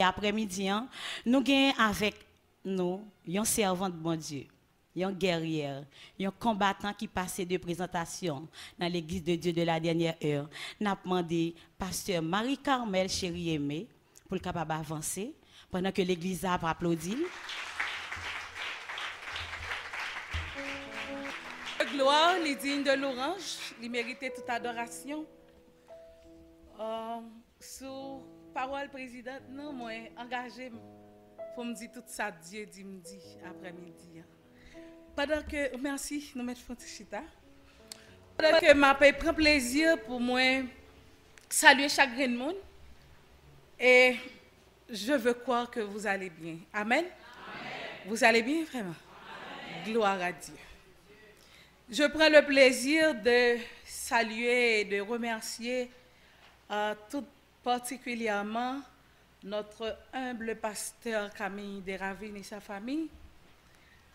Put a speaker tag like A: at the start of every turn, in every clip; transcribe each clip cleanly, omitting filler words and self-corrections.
A: Après-midi, nous avons avec nous un servant de bon Dieu, un guerrière, un combattant qui passait de présentation dans l'église de Dieu de la dernière heure. Nous avons demandé pasteur Marie-Carmel Chéri-Aimé pour le capable d'avancer pendant que l'église a applaudi.
B: Gloire, les dignes de l'orange, il méritait toute adoration. Sous parole présidente, non, moi, engagé pour me dire tout ça, Dieu dit me dit après-midi. Pendant que, merci, nous mettons Frantichita. Pendant que ma paix prend plaisir pour moi saluer chaque grain de monde. Et je veux croire que vous allez bien. Amen. Amen. Vous allez bien, vraiment? Amen. Gloire à Dieu. Je prends le plaisir de saluer et de remercier tout particulièrement notre humble pasteur Camille Desravines et sa famille.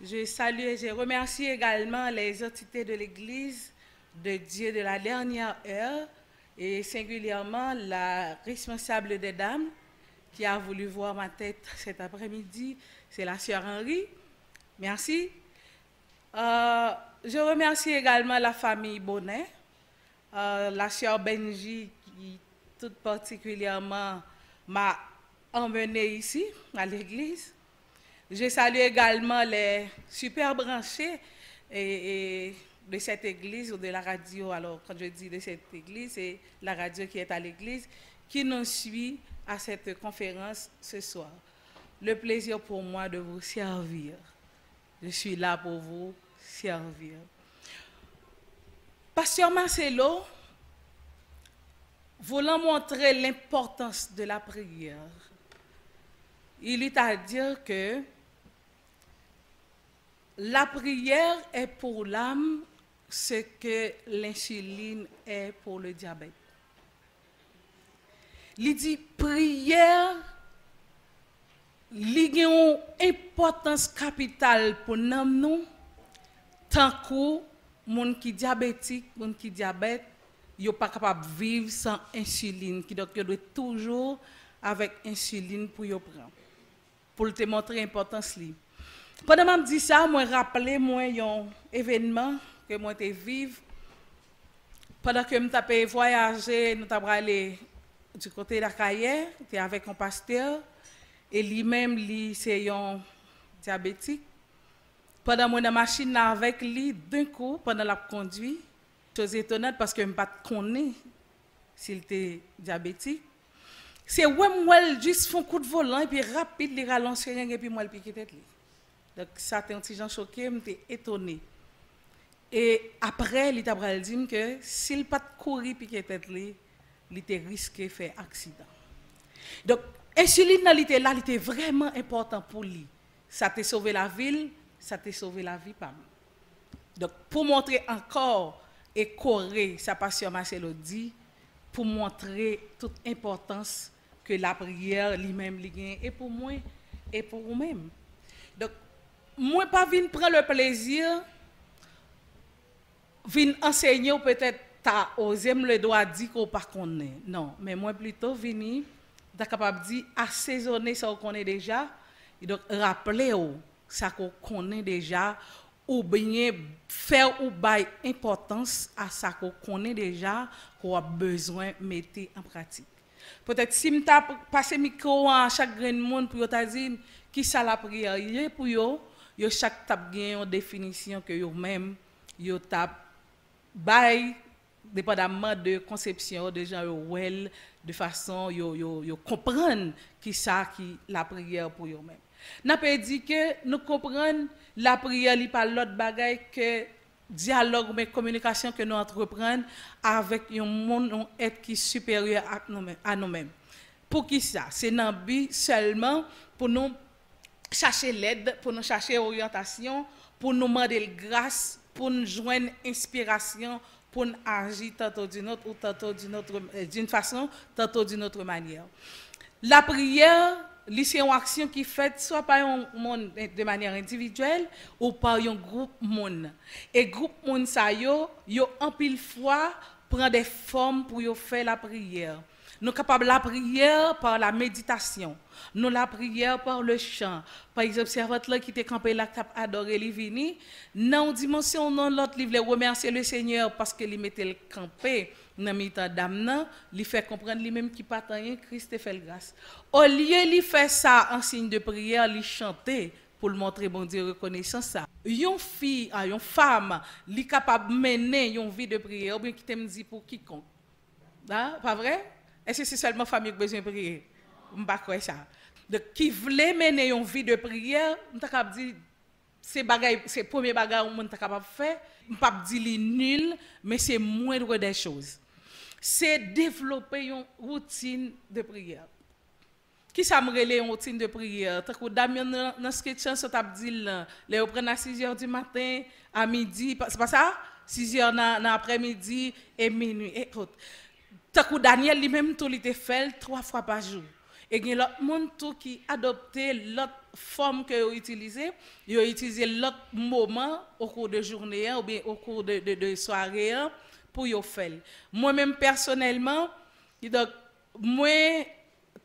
B: Je salue et je remercie également les entités de l'Église de Dieu de la dernière heure et singulièrement la responsable des dames qui a voulu voir ma tête cet après-midi, c'est la sœur Henri. Merci. Je remercie également la famille Bonnet, la sœur Benji qui tout particulièrement m'a emmené ici à l'église. Je salue également les super branchés et de cette église ou de la radio. Alors quand je dis de cette église, c'est la radio qui est à l'église qui nous suit à cette conférence ce soir. Le plaisir pour moi de vous servir. Je suis là pour vous servir. Pasteur Marcelo, voulant montrer l'importance de la prière, il est à dire que la prière est pour l'âme ce que l'insuline est pour le diabète. Il dit prière, il a une importance capitale pour nous, tant que les qui diabétique, les qui diabète, ils ne sont pas capables de vivre sans insuline. Donc, ils doivent toujours avec insuline pour y prendre. Pour te montrer l'importance. Pendant que je dis ça, je me rappelle un événement que moi j'ai vécu. Pendant que je suis voyager, nous sommes allés du côté de la carrière, j'étais avec un pasteur, et lui-même, c'est un diabétique. Pendant que je suis dans la machine avec lui, d'un coup, pendant la conduite, chose étonnante parce que je ne connais pas s'il était diabétique. C'est moi juste font coup de volant et puis rapide les ralentir et puis moi le piquer tête. Donc ça t'es un petit gens choqué, m'étais étonné. Et après il t'a dit que s'il pas courir piquer tête il était risqué faire accident. Donc insuline là il était vraiment important pour lui. Ça t'a sauvé la ville, ça t'a sauvé la vie pas. Donc pour montrer encore et correr sa passion Marcelo dit pour montrer toute importance que la prière lui-même lui et pour moi et pour vous-même. Donc moi pas venir prendre le plaisir venir enseigner ou peut-être t'as osé me le droit dire qu'on pas connaît. Non, mais moi plutôt venir d'être capable de dire assaisonner ça qu'on connaît déjà et donc rappeler ça qu'on connaît déjà ou bien faire ou bail importance à ça qu'on connaît déjà qu'on a besoin de mettre en pratique. Peut-être si je passe le micro à chaque grain de monde pour te dire qui ça la prière est pour yo chaque tap gagne une définition que yo même yo tap bail dépendamment de conception de gens well de façon yo comprendre qui ça qui la prière pour yo même. N'a pas dit que nous comprenons la prière li pas l'autre bagaille que dialogue mais communication que nous entreprenons avec un monde un être qui est supérieur à nous-mêmes. Pour qui ça? C'est dans but seulement pour nous chercher l'aide, pour nous chercher orientation, pour nous demander grâce, pour nous joindre inspiration, pour nous agir tantôt d'une autre ou tantôt d'une façon, tantôt d'une autre manière. La prière, c'est une action qui est faite soit par un monde de manière individuelle ou par un groupe monde. Et groupe monde ça yo en pile fois prend des formes pour yo faire la prière. Nous sommes capables de la prière par la méditation. Nous la prière par le chant. Par exemple, servante là qui était campé là, qui a adoré les vini. Dans une dimension, dans l'autre livre, remercier le Seigneur parce qu'il mettait le campé dans le temps d'âme, il fait comprendre lui-même qui pas rien, Christ fait le grâce. Au lieu de faire ça en signe de prière, il chantait pour le montrer bon Dieu reconnaissance ça. Une fille, une femme, elle est capable de mener une vie de prière, ou bien qui t'aime dire pour quiconque. Pas vrai? Est-ce que c'est seulement la famille qui a besoin de prier? Je ne sais pas ça. Donc, qui voulait mener une vie de prière, je suis capable de dire, c'est le premier bagage que je suis capable de faire. Je ne peux pas dire qu'il est nul, mais c'est moindre des choses. C'est développer une routine de prière. Qui ça me relève une routine de prière? Tant que Damien dans ce que chance t'a dit les prendre à 6h du matin, à midi, c'est pas ça? 6h dans l'après-midi et minuit et autres. Tant que Daniel lui-même tout il fait 3 fois par jour. Et il y a l'autre monde tout qui adopté l'autre forme que vous utilisez, vous utilisez l'autre moment au cours de journée ou bien au cours de soirée pour vous faire. Moi-même personnellement, donc moi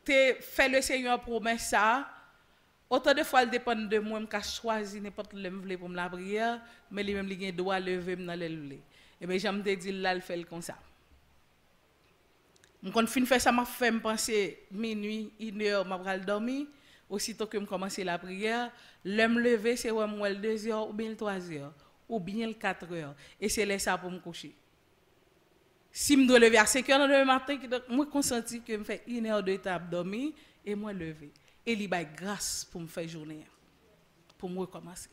B: te fait le Seigneur promesse ça. Autant de fois, il dépend de moi, je choisi n'importe le pour me la prière, mais lui-même, il doit lever dans le lever. Et bien, j'aime te dire, là, il fait comme ça. Quand je finis de faire ça, je fais penser minuit, 1h, je vais dormir. Aussitôt que je commence la prière, je me lever, c'est 2h ou bien 3h, ou bien 4h. Et c'est là ça pour me coucher. Si je dois lever à 5h du matin, je consenti que je fais 1h de temps dormir et moi lever. Et il y a grâce pour me faire journée, pour me recommencer.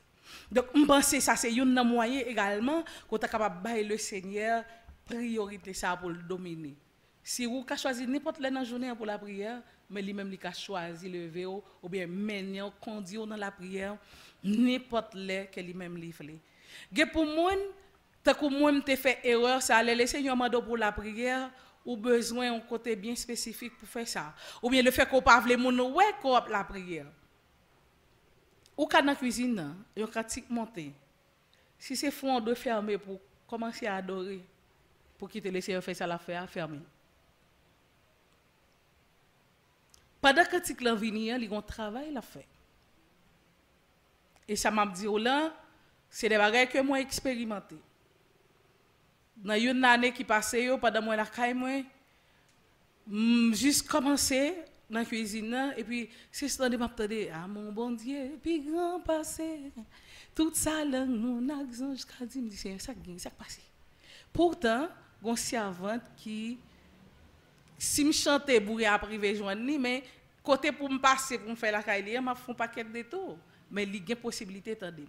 B: Donc, je pense que ça, c'est un moyen également qu'on est capable de bailler le Seigneur priorité ça pour le dominer. Si vous avez choisi n'importe quelle journée pour la prière, mais lui-même, il a choisi le lever ou bien mener, conduire dans la prière, n'importe quelle que lui-même livre. Pour moi, tant que moi, je fait erreur, ça allait le Seigneur m'a donné pour la prière, ou besoin d'un côté bien spécifique pour faire ça. Ou bien le fait qu'on parle les gens, ouais, qu'on a la prière. Ou quand dans la cuisine, il y a un critique monté. Si c'est fond, on doit fermer pour commencer à adorer, pour quitter le Seigneur faire ça, la faire, fermer. Pendant que tu l'as venu, il y a un travail à faire. Et ça m'a dit, là, c'est des bagages que moi expérimenté. Dans une année qui passait, pendant moi la caille, juste commencé dans la cuisine, et puis c'est ce que je ah mon bon Dieu, puis grand passé, tout ça, là, mon accent jusqu'à dire, c'est ça qui passe. Pourtant, il y a une servante qui, si je chantais, bourré à privé, joindre, mais côté pour me passer, pour me faire la caille, je fais un paquet de tours, mais il y a une possibilité de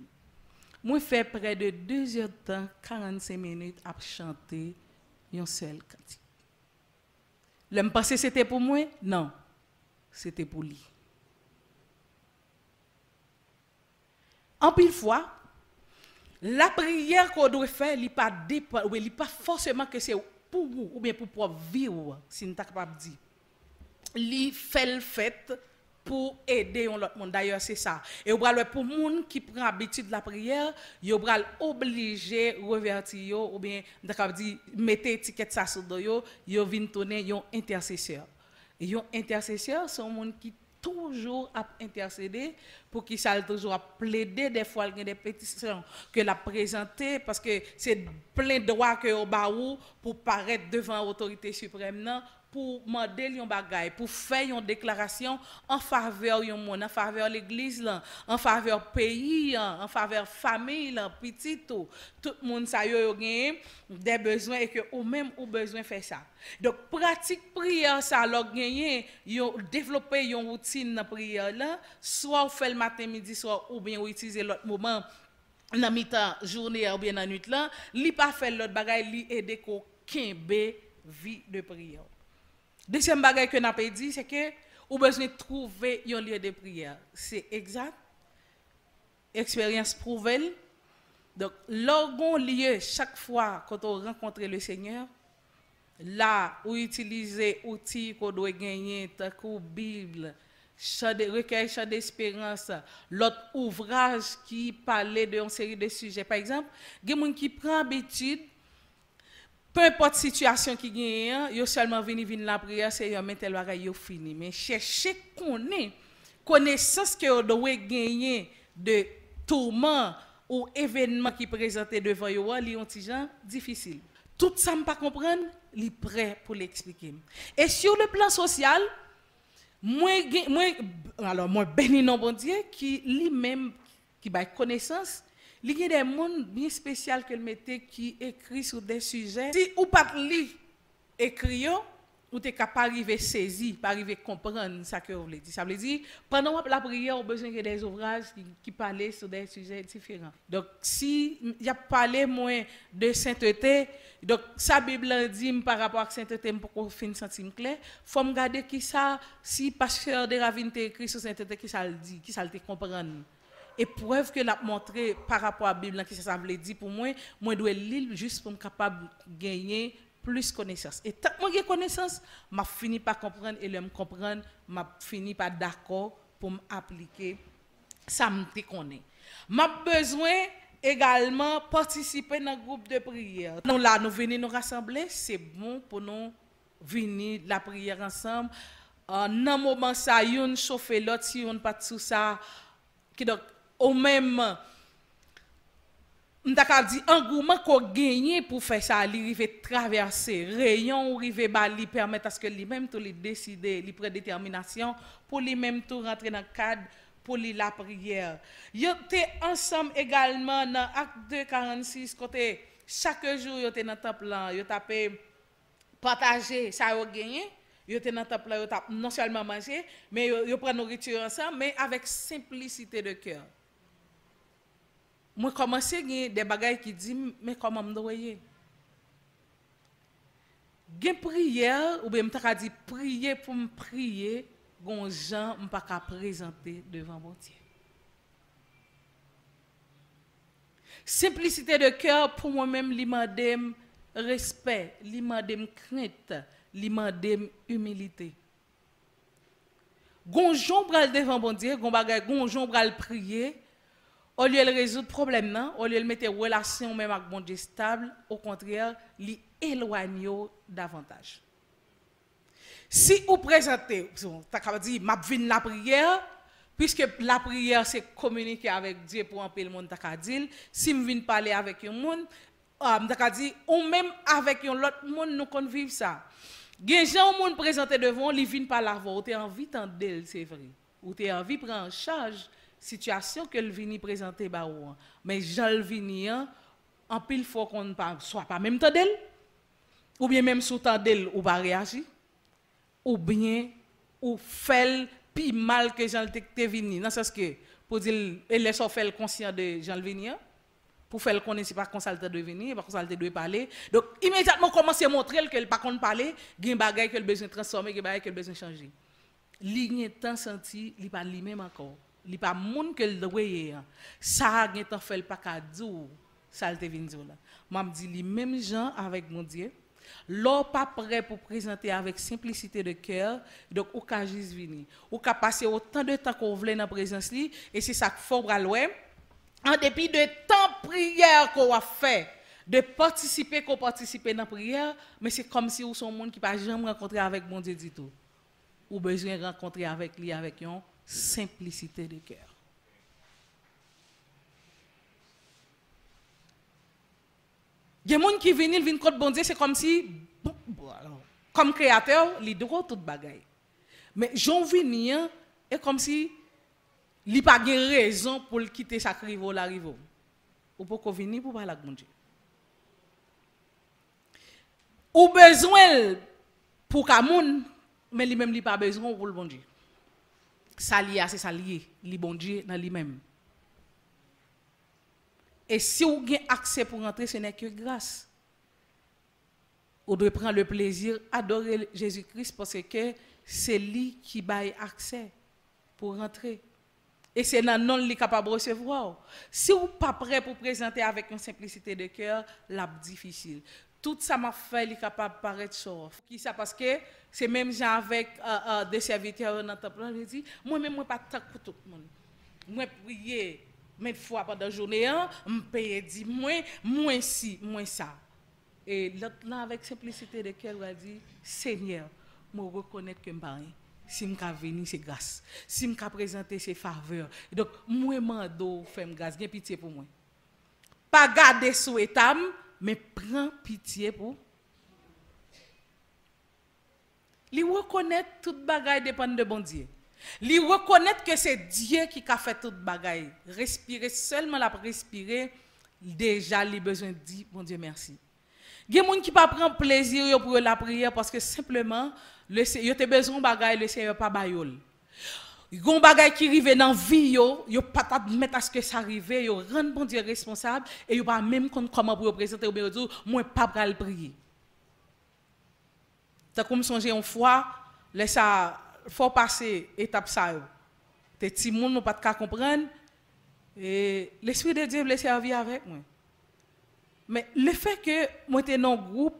B: moi, je fais près de 2 heures de temps, 45 minutes à chanter un seul cantique. Le passé, c'était pour moi? Non. C'était pour lui. En pile fois, la prière qu'on doit faire, il n'est pas forcément que c'est pour vous ou bien pour pouvoir vivre, si nous sommes capables de dire. Il fait le fait pour aider l'autre monde. D'ailleurs, c'est ça. Et pour les gens qui prennent l'habitude de la prière, ils sont obligés de revertir ou bien de mettre étiquette ça sur eux, ils viennent tourner un intercesseur. Et un intercesseur, c'est un monde qui toujours a intercédé pour qu'il soit toujours plaider des fois il y a des pétitions que la présenter parce que c'est plein de droits que au baou pour paraître devant l'autorité suprême pour demander un bagage, pour faire une déclaration en faveur du monde, en faveur de l'église, en faveur du pays, en faveur de la famille, petit tout. Tout le monde a des besoins et que ou même ou besoin de faire ça. Donc, pratique prière, ça a gagné, développer une routine de prière, là, soit on fait le matin, midi, soit ou bien utiliser l'autre moment dans la mi-temps, journée ou bien dans la nuit, là, li pas faire l'autre bagage, li aider qu'on kembe vie de prière. Deuxième bagage que n'a pas dit, c'est que vous besoin de trouver un lieu de prière. C'est exact. Expérience prouvée. Donc, l'orgon lieu chaque fois quand on rencontre le Seigneur, là où utiliser outils qu'on doit gagner, tant que Bible, recueil chant d'espérance, l'autre ouvrage qui parlait d'une série de sujets. Par exemple, il y a des gens qui prennent l'habitude peu importe situation qui gagne, yo seulement vini la prière, c'est yo mettre le bagay yo fini. Mais chercher connaissance que vous doit gagner de tourment ou événement qui présenté devant yo, li un petit gens difficile. Tout ça me pas comprendre, li prêt pour l'expliquer. Et sur le plan social, moi béni non bon Dieu qui lui-même qui ba connaissance, il y a des mondes bien spéciaux que mettait qui écrit sur des sujets. Si ou pas li écrit ou t'es capable d'arriver saisir, pas arriver comprendre ça que vous voulez dire. Ça veut dire pendant la prière, on a besoin de des ouvrages qui parlent sur des sujets différents. Donc si il y a parlé moins de sainteté, donc sa Bible dit par rapport à sainteté pour fin sentir clair, faut me regarder qui ça si pasteur de Ravine écrit sur sainteté qui ça le dit, qui ça le comprendre. Et preuve que l'a montré par rapport à la Bible qui ça veut dire pour moi dois lire juste pour me capable gagner plus connaissance. Et tant que j'ai connaissance, m'a fini par comprendre et le me comprendre, m'a fini par d'accord pour m'appliquer ça me connaît. M'a besoin également participer dans un groupe de prière. Nous là nous venons nous rassembler, c'est bon pour nous venir la prière ensemble. Dans un moment ça yon chauffer l'autre si on pas sous ça qui donc au même m'ta dit engouement qu'on gagner pour faire ça, li rive traverser rayon ou rive ba li permettre à ce que lui même tout li décider, li prend détermination pour lui même tout rentrer dans le cadre pour la prière. Yo té ensemble également dans acte 2 46 côté chaque jour yo té dans temple là, yo tapé partager ça yo gagné, yo té dans temple là, yo tap non seulement manger, mais yo prend nourriture ensemble mais avec simplicité de cœur. Moi commencé gagner des bagages qui dit mais comment me doyer gen prière ou bien m'ta dit prier pour me prier gon gens m'pa ka présenter devant mon Dieu. Simplicité de cœur pour moi-même li mandem respect, li mandem crainte, li mandem humilité. Gon jon pral devant bon Dieu, gon bagay gon jon pral prier. Au lieu de résoudre le problème, au lieu de mettre relation même avec bon Dieu stable, au contraire, li éloigne davantage. Si vous présentez, tu as dit, m'a vinn la prière, puisque la prière c'est communiquer avec Dieu pour empêcher le monde ta dit, si me vinn parler avec un monde, t'as dit ou même avec un autre monde nous qu'on vivre ça. Gen gens monde présenté devant, li vinn par la voix, ou t'es envie tendel, c'est vrai. Ou t'es envie prendre en charge situation que le vini présenter ba ou mais Jean le vini en pile fois qu'on pas soit pas même temps d'elle ou bien même sous temps d'elle ou pas réagir ou bien ou fait plus mal que Jean te vini dans sens que pour dire elle laisse faire conscient de Jean le vini pour faire connaître c'est pas consulter de venir pas consulter de parler donc immédiatement commencer à montrer qu'elle pas qu'on parler gain bagay qu'elle besoin transformer gain bagay qu'elle besoin changer ligne temps senti li pas lui même encore li pas moun que le doyer ça gen tant fait pas ka dou ça te vinn dou là m'a dit li même gens avec mon Dieu l'or pas prêt pour présenter avec simplicité de cœur donc ou ka juste venir ou ka passer autant de temps qu'on veut dans présence li et c'est ça qu'il faut bral ouais en dépit de temps prière qu'on a fait de participer dans la prière mais c'est comme si ou son monde qui pas jamais rencontré avec mon Dieu du tout ou besoin rencontrer avec lui avec une simplicité de cœur. Il y a des gens qui viennent contre bon Dieu, c'est comme si, comme créateur, il doit tout bagaille. Mais Jean venir est comme si il n'a pas de raison pour quitter sa rivo la rivo. Ou pour venir pour parler avec bon Dieu. Ou besoin pour Kamoun, mais lui-même il pas besoin pour le bon Dieu. Ça lié c'est ça lié, li bon Dieu dans lui-même. Et si vous avez accès pour rentrer, ce n'est que grâce. Vous devez prendre le plaisir d'adorer Jésus-Christ parce que c'est lui qui baille accès pour rentrer. Et c'est dans non li capable de recevoir. Si vous n'êtes pas prêt pour présenter avec une simplicité de cœur, c'est difficile. Tout ça m'a fait li capable paraître chaud. Qui ça parce que c'est même gens avec des serviteurs dans le temple, je dis moi-même moi pas tant pour tout le monde. Moi prier 20 fois pendant la journée, me payer 10 moins si, moins ça. Et l'autre là, avec simplicité de cœur, il a dit, Seigneur, je reconnais que je suis si je suis venu, c'est grâce. Si je suis présenté, c'est faveur. Donc, moi, je mando faire grâce. J'ai pitié pour moi. Pas garder sous état, mais prends pitié pour. Lui reconnaître toute bagaille dépend de bon Dieu. Lui reconnaître que c'est Dieu qui a fait toute bagaille. Respirer seulement la respirer, déjà, il a besoin de dire, bon Dieu, merci. Il y a des gens qui ne prennent pas plaisir pour la prière parce que simplement, il y a besoin de bagaille, le Seigneur pas bayol. Il y a des bagaille qui arrivent dans la vie, il pas admettre à ce que ça arrive, il rend bon Dieu responsable et il pas même comment pour présenter ou bien dire moi pas le prier. C'est comme songer une fois, ça faut passer étape ça. Tes petits monde n'ont pas de comprendre et l'esprit de Dieu veut servir avec moi. Mais le fait que moi j'étais dans un groupe,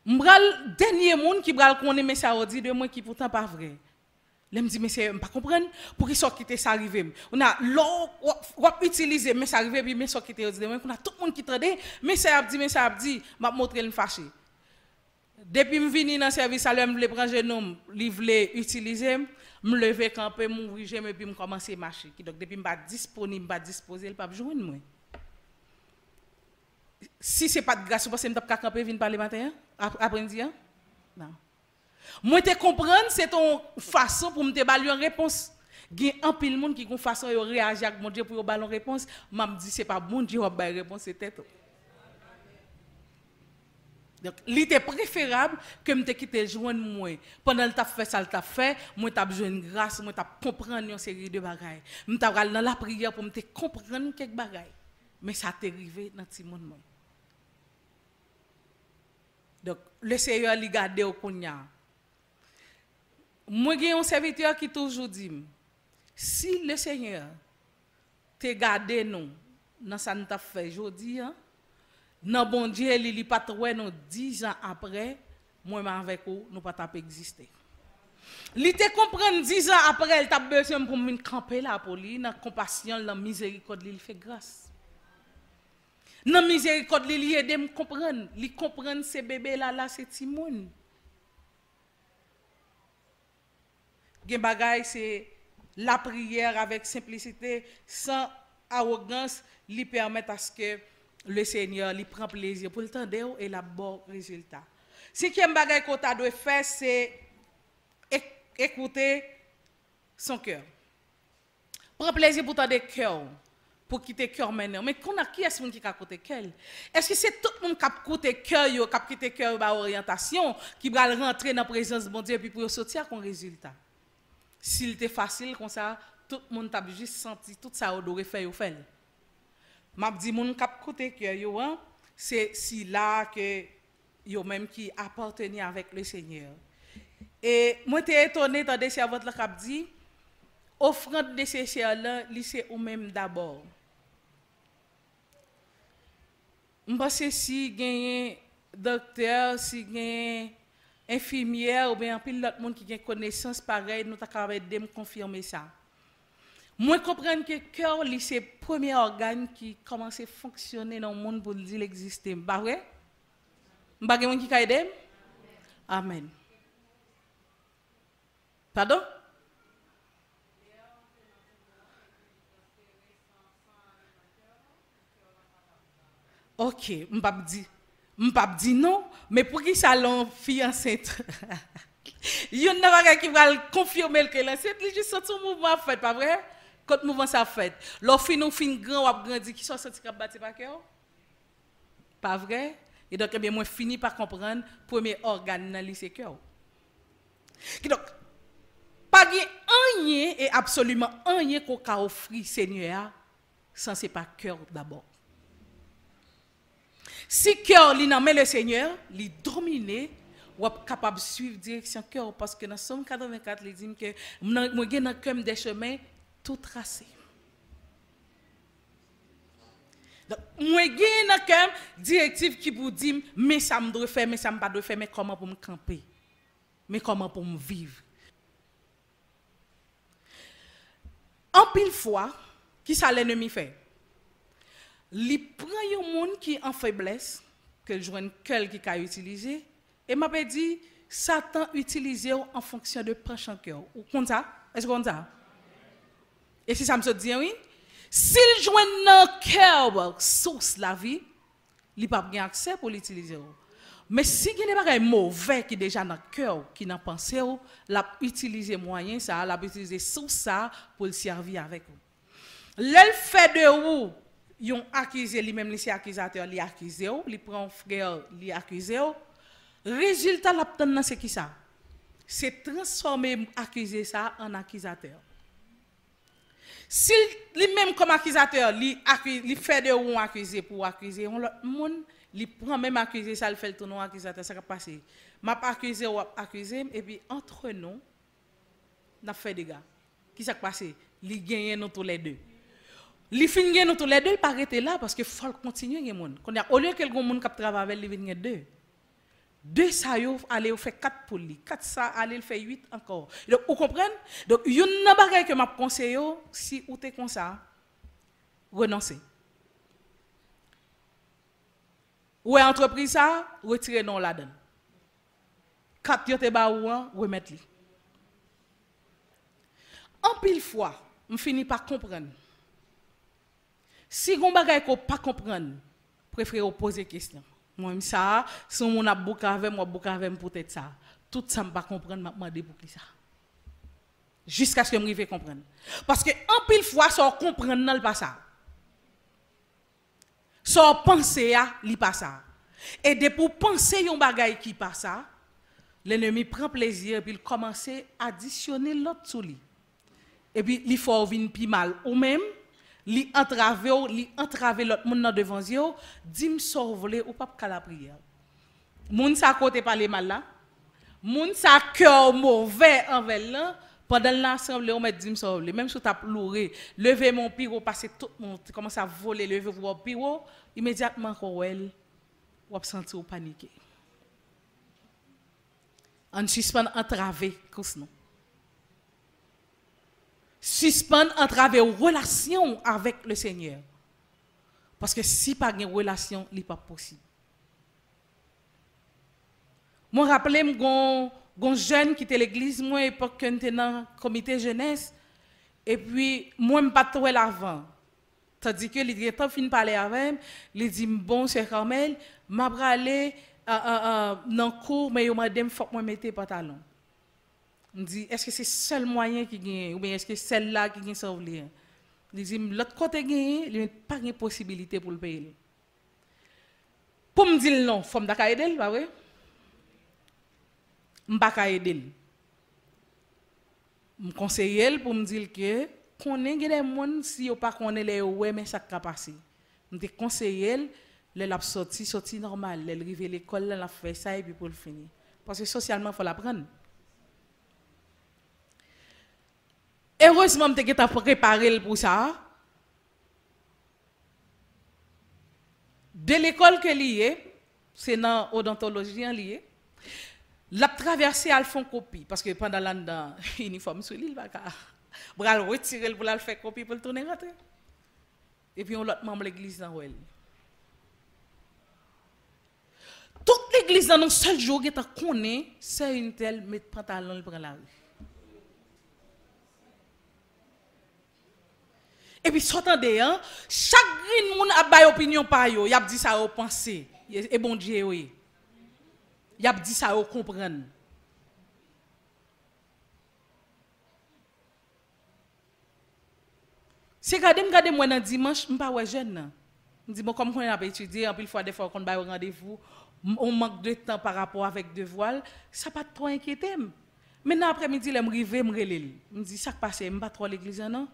B: le dernier monde qui va connaître mais ça dit de moi qui pourtant pas vrai. Là me dit mais c'est pas comprendre pour qui soit quitter ça arriver. On a utiliser mais ça arriver puis mais soit quitter dit de moi on a tout le monde qui tendait mais ça a dit m'a montrer le fâché. Depuis me venir dans service à l'homme, me prendre genou, livrer, utiliser, me lever camper, m'ouvrir et puis me commencer à marcher. Donc depuis me pas disponible, pas disposé, il pas joindre moi. Si c'est pas de grâce, vous pensez que je vais camper venir parler matin après-midi? Non. Moi te comprendre c'est ton façon pour me te baler une réponse. Il y a un pile monde qui une façon de réagir avec mon Dieu pour baler une réponse, m'a dit c'est pas mon Dieu qui va baler réponse c'est tête. Donc, il était préférable que je quitte joindre moi. Pendant que tu as fait ça, tu as fait, moi, tu as besoin de grâce, moi, tu as comprendre une série de bagailles. Je suis allé dans la prière pour me comprendre quelques bagailles. Mais ça t'est arrivé dans ce monde. Donc, le Seigneur l'a gardé au Kounia. Moi, j'ai un serviteur qui toujours dit, si le Seigneur t'a gardé nous, dans ça nous t'a fait aujourd'hui, non, bon Dieu, il n'est pas trop, nous 10 ans après, moi, avec vous, nous pas exister. Il te comprend 10 ans après, il a besoin pour me camper là pour lui, dans la compassion, dans la miséricorde, il fait grâce. Dans la miséricorde, il aide à me comprendre. Il comprend ces bébés là, c'est Timon. Gen bagay, c'est la prière avec simplicité, sans arrogance, lui permet à ce que le Seigneur lui prend plaisir pour le temps et la bon résultat. Cinquième bagay qu'on doit faire, c'est écouter son cœur. Prends plaisir pour tendre cœur, pour quitter cœur maintenant. Mais qui est-ce qui a écouté cœur? Est-ce que c'est tout le monde qui a écouté cœur, qui a quitté cœur par orientation, qui va rentrer dans la présence de bon Dieu et puis pour sortir comme résultat? S'il était facile comme ça, tout le monde a juste senti tout ça au doit faire au fait. M'a dit mon cap côté que yo c'est si là que yo même qui appartenait avec le Seigneur. Et moi t'ai étonné dans des servantes là cap dit offrande nécessaire là c'est ou même d'abord. M'pense si gagne docteur, si gagne infirmière ou bien pile l'autre monde qui gagne connaissance pareil, nous t'a capable de me confirmer ça. Moi, je comprends que le cœur, c'est le premier organe qui commence à fonctionner dans le monde pour dire qu'il existe. Pas vrai? Pas de monde qui a aidé? Amen. Pardon? Ok, je ne peux pas dire non, mais pour qui ça l'en fille enceinte? Il y a un bagage qui va confirmer que l'enceinte, il juste sorti un mouvement fait, pas vrai? Quand mouvement ça fait, lorsque nous fin grand ou grandi qui sont sortis cap battre par cœur. Pas vrai? Et donc bien moi fini par comprendre premier organe dans lycée cœur. Donc pas rien et absolument rien qu'on a offrir Seigneur sans c'est pas cœur d'abord. Si cœur li nan le Seigneur, li dominer ou capable de suivre direction cœur parce que dans Somme 84 il dit que moi gen dans cœur des chemins tout tracé. Donc moi gen dans cœur directive qui vous dit mais ça me doit faire mais ça me pas doit faire mais comment pour me camper? Mais comment pour me vivre? En pile fois, qui ça l'ennemi fait? li prend yon monde qui en faiblesse que joine quel qui a utilisé et m'a dit Satan utilise en fonction de penchant cœur. Ou comme ça? Est-ce qu'on ça? Et si ça me dit oui, s'il joine dans cœur source la vie, il pas bien accès pour l'utiliser. Mais si il y a des mauvais qui déjà dans cœur, qui dans pensée, l'a utiliser moyen ça, l'a utiliser source ça pour le servir avec vous. L'elle fait de vous, yon accusé lui-même les accusateur, li accusé, li prend frère, li accusé. Résultat l'obtenant c'est qui ça? C'est transformer accusé ça en accusateur. Si lui-même comme accusateur, li fait de ou accusé pour accuser on l'autre monde, li prend même accusé ça, le fait le tournoi accusateur, ça va passer. M'a accusé ou accusé et puis entre nous n'a fait des gars. Qui ça passé? Li gagne nous tous les deux. Li fin gagne nous tous les deux, il pas arrêter là parce que faut continuer gen monde. Au lieu que le monde qui travaille avec lui vinn deux. Deux ça yo aller faire 4 pour lui, 4 ça aller faire 8 encore. Donc vous comprenez? Donc yon nan bagay que m'a conseillé si ou t'es comme ça renoncer. Ou entreprise ça retirer non la donne. 4 yo te ba ou remettre li. En pile fois, on finit par comprendre. Si gon bagay ko pas comprendre, préférez poser question. Moi ça, si on a beaucoup avec moi peut-être ça. Tout ça me pas comprendre, m'a demandé pour qui ça. Jusqu'à ce que me comprendre. Parce que en pile fois ça comprendre nan pas ça. Ça penser à li pas ça. Et de pour penser yon bagay qui pas ça, l'ennemi prend plaisir puis il commence à additionner l'autre sous lui. Et puis il faut venir plus mal ou même li entraver l'autre monde dans devant yo, dim sauver ou pas ka la prière. Moun sa côté parler mal là. Moun sa cœur mauvais envers là, pendant l'assemblée on met dim sauver. Même si tu as pleuré, lever mon piro passer tout le monde commence à voler, lever mon piro, immédiatement ko elle ou sentir ou paniquer. En suspend entraver cause non. Suspendre entraver relation avec le Seigneur. Parce que si pas une relation, il n'est pas possible. Moi, rappelez-moi, gon jeune qui était l'église, moi, époque que j'étais dans le comité jeunesse, et puis, moi, je ne pas trop l'avant. Tandis que il temps fin parler avec, il dit bon, c'est Carmel, m'a aller dans le cours, mais il m'a dit faut que moi mette pantalon. On dit, est-ce que c'est le seul moyen qui gagne ou bien est-ce que c'est celle-là qui gagne sauver? Il dit, l'autre côté gagne, il n'y a pas de possibilité pour le payer. Pour me dire non, il faut me aider, pas vrai? Je ne peux pas aider. Je me conseille pour me dire que qu'on ait des gens si on pas connaît les ouais mais ça va passer. Je me conseille le l'a sorti normal, le rive l'école la fait ça et puis pour le finir. Parce que socialement faut l'apprendre. Heureusement, je t'ai préparé pour ça. De l'école que lié, c'est dans l'odontologie lié. La traversée à font copie parce que pendant l'an uniforme sur l'île, il va retirer pour la faire copie pour le tourner rentrer. Et puis on l'autre membre de l'église dans elle. Toute l'église dans un seul jour qui connaît, c'est une telle met pantalon pour la rue. Et puis, s'entendez, hein, chaque moun a bay opinion par yo, y a dit ça au penser. Et bon Dieu, oui. Y a dit ça au comprendre. C'est regardez moi dans dimanche, m'pas ouais jeune. Me dit bon comme on a étudié, en pile fois des fois qu'on bay rendez-vous, on manque de temps par rapport avec devoir, ça pas trop inquiéter. Maintenant après-midi, là me river me relève. Me dit ça passe, m'pas trop l'église non.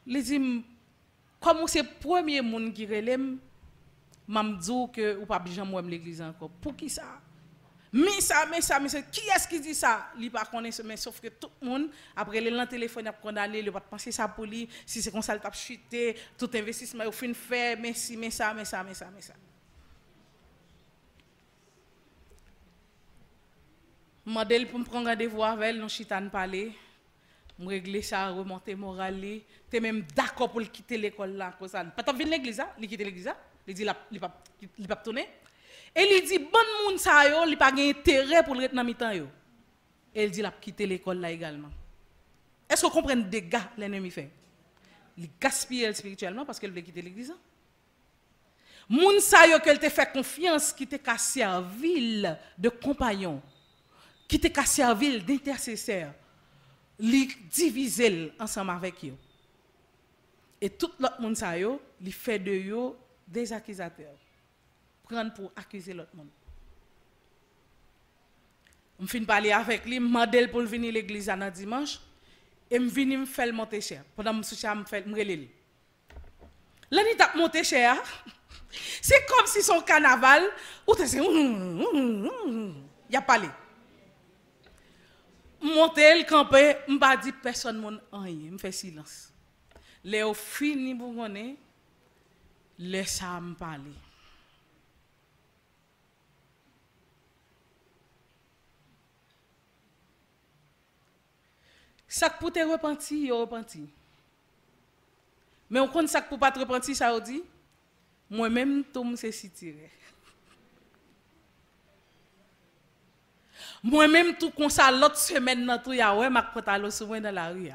B: Les dit comme c'est premier monde qui relève m'a dit que ou pas jamais moi l'église encore pour qui ça mais qui est-ce qui dit ça il pas connaître mais sauf que tout le monde après le téléphone a condamné il pas penser ça pour lui si c'est comme ça il t'a chuté tout investissement au fin fait mais ça modèle pour me prendre rendez-vous avec nous chitane parler me régler ça, remonter moral li, t'es même d'accord pour quitter l'école là comme ça. Pas t'as venir l'église là, il quitter l'église là, il dit il pas tourner. Et il dit bon moun ça yo, il pas gain intérêt pour le rester dans mi-temps yo. Et il dit il a quitter l'école là également. Est-ce que vous comprenez des dégâts l'ennemi fait? Il gaspille spirituellement parce qu'il veut quitter l'église. Moun sa yo qu'elle te fait confiance, qui te ka servir de compagnon, qui te ka servir d'intercesseur, li diviser ensemble avec yo. Et tout l'autre moun sa yo, li fait de yo des accusateurs. Prendre pour accuser l'autre monde. On fin parler avec lui, mandel pour venir à l'église dans dimanche. Et je viens me faire monter cher. Pendant que je me fais relire. Là, il t'a monté cher. C'est comme si son carnaval, où tu sais, il y a parlé. Monter le campé, je ne pas dire personne rien, je fais silence. Léo fini pour connaître, laisse ça me parler. Ça pour te repentir, yo repenti. Mais on compte ça pour pas te repentir, ça dit. Moi-même, tout me c'est tiré. Moi-même, tout comme ça, l'autre semaine, dans tout, ya ouais, ma pantalon souvent dans la rue.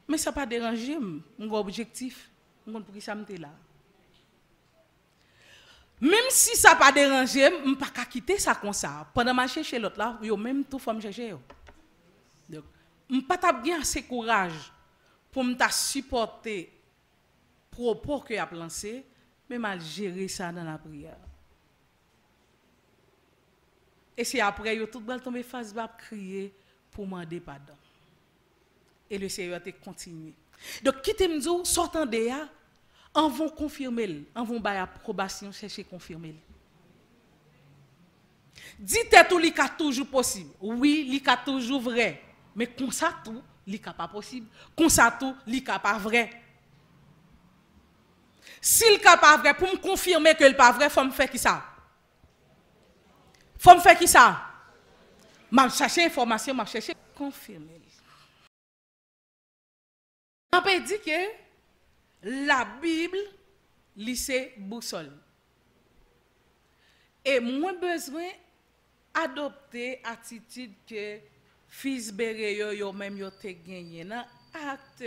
B: Mais ça pas dérangé, mon objectif, mon pour qui ça m'était là. Même si ça pas dérangé, je pas qu'à quitter ça comme ça. Pendant que je cherche l'autre là, yo même tout faut me chercher. Donc, je n'ai pas bien assez courage pour me supporter propos que a lancé, mais mal gérer ça dans la prière. Et c'est après yo tout bal tomber face bas crier pour demander pardon. Et le Seigneur a continué. Donc quittez me dire sortant de là, en vont confirmer, en vont bailler approbation chercher confirmer. Dites tout li ka toujours possible. Oui, li ka toujours vrai. Mais comme ça tout, li ka pas possible. Comme ça tout, li ka pas vrai. S'il ka pas vrai, pour me confirmer que le pas vrai, faut me faire qui ça? Faut me faire qui ça? M'a chercher information, m'a chercher confirmer. On peut dire que la Bible, c'est boussole. Et moins besoin adopter attitude que fils Béréo yo même yo te gagné dans acte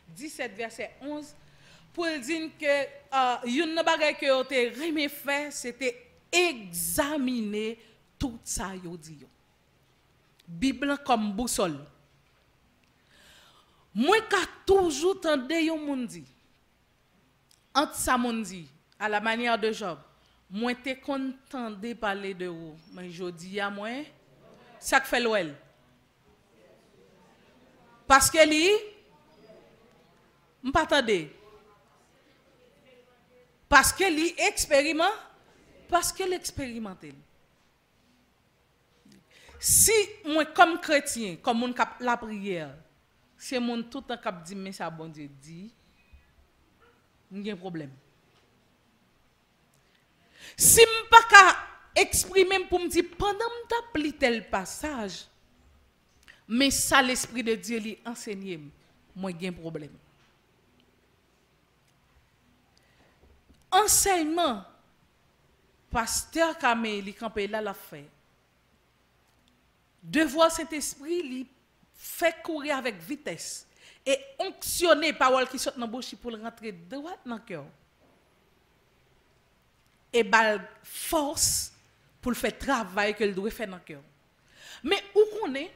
B: 17 verset 11 pour dire que une bagay que yo te remet faire c'était examiner tout ça yo dit yo. Bible comme boussole. Moi ka toujours tande yon moun di. Entre ça moun di à la manière de Job. Moi te content de parler de vous, mais je dis à moi ça que fait l'ouel. Parce que lui, m'pas attendre. Parce que lui expérimente, parce que l'expérimenté. Si moi comme chrétien, comme mon cap la prière, c'est mon tout temps cap dit mais ça bon Dieu dit, il y a un problème. Si je ne peux pas exprimer pour me dire pendant que je pris tel passage, mais ça l'Esprit de Dieu lui enseigné, moi j'ai un problème. Enseignement, pasteur Kamé, li campé là l'a fait. Devoir cet esprit lui fait courir avec vitesse et onctionner parole qui sort dans la bouche pour rentrer droit dans le cœur. Et bal force pour le faire travail que le doit faire dans le cœur. Mais où qu'on est,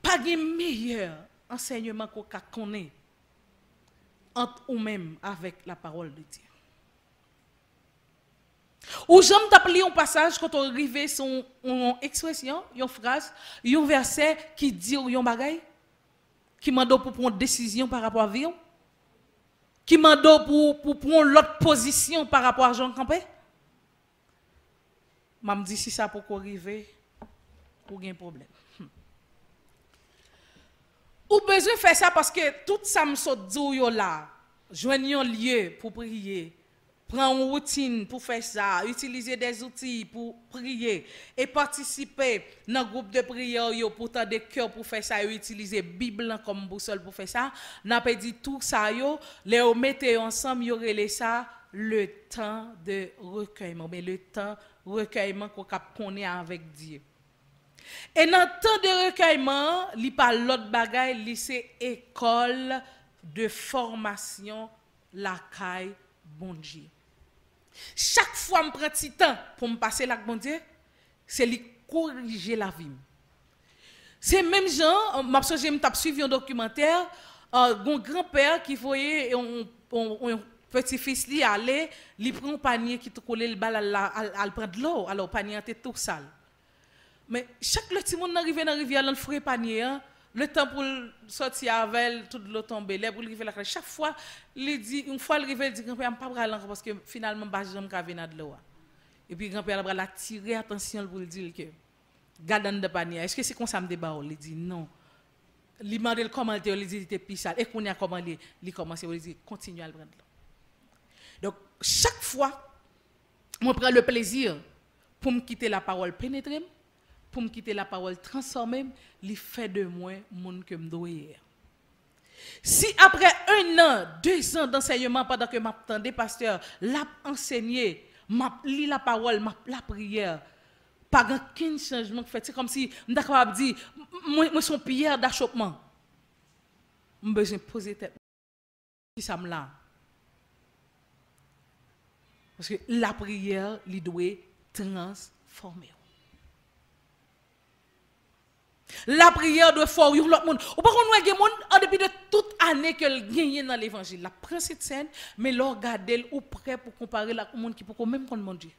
B: pas de meilleur enseignement qu'on connaît entre nous-mêmes avec la parole de Dieu. Ou j'aime t'appeler un passage quand on arrive sur une expression, une phrase, un verset qui dit un bagay, qui m'a pour prendre une décision par rapport à vie, qui m'a pour prendre l'autre position par rapport à Jean Campé. Je me dis si ça pour arriver, pour un problème. Ou besoin faire ça parce que tout ça me saute là, joignons un lieu pour prier, prendre une routine pour faire ça, utiliser des outils pour prier et participer dans le groupe de prière pour tendre des cœurs pour faire ça et utiliser la Bible comme boussole pour faire ça, n'a pas dit tout ça, les mettez ensemble, y aurait ça le temps de recueillement, mais le temps de recueillement qu'on connaît avec Dieu. Et dans le temps de recueillement, il parle l'autre bagaille, c'est école de formation la caille bon Dieu. Chaque fois je prends un petit temps pour me passer la bon Dieu, c'est lui corriger la vie. C'est même gens, je suivi un documentaire, un grand-père qui voyait un petit-fils li aller, il prend un panier qui te collé le bal à prendre de l'eau, alors le panier était tout sale. Mais chaque petit monde arrive dans la rivière, dans le fouet panier, le temps pour sortir avec toute l'eau tomber, pour arriver là, chaque fois, il dit, une fois il arrive, il dit, grand-père, je ne pas encore parce que finalement, je ne vais pas venir de l'eau. Et puis, grand-père va attirer attention pour lui dire que, garde dans le panier, est-ce que c'est comme ça me débat? Il dit non. Il demande comment il dit, il était plus sale. Et qu'on a comment il commence, il dit, continue à le prendre. Donc, chaque fois, je prends le plaisir pour me quitter la parole pénétrée, pour me quitter la parole transformée, il fait de moi monde que me dois. Si après 1 an, 2 ans d'enseignement, pendant que m'attendais pasteur, l'a enseigné, m'a lu la parole, m'a la prière, pas aucun changement fait, c'est comme si je suis capable de dire, moi son pierre d'achoppement. Je besoin de poser tête. Qui ça me là? Parce que la prière, il doit transformer. La prière doit faire l'autre monde. Ou pas qu'on voit monde en dépit de toute année qu'elle gagne dans l'évangile. La prend cette scène, mais l'on regarde elle ou prêt pour comparer la monde qui peut même contre mon Dieu.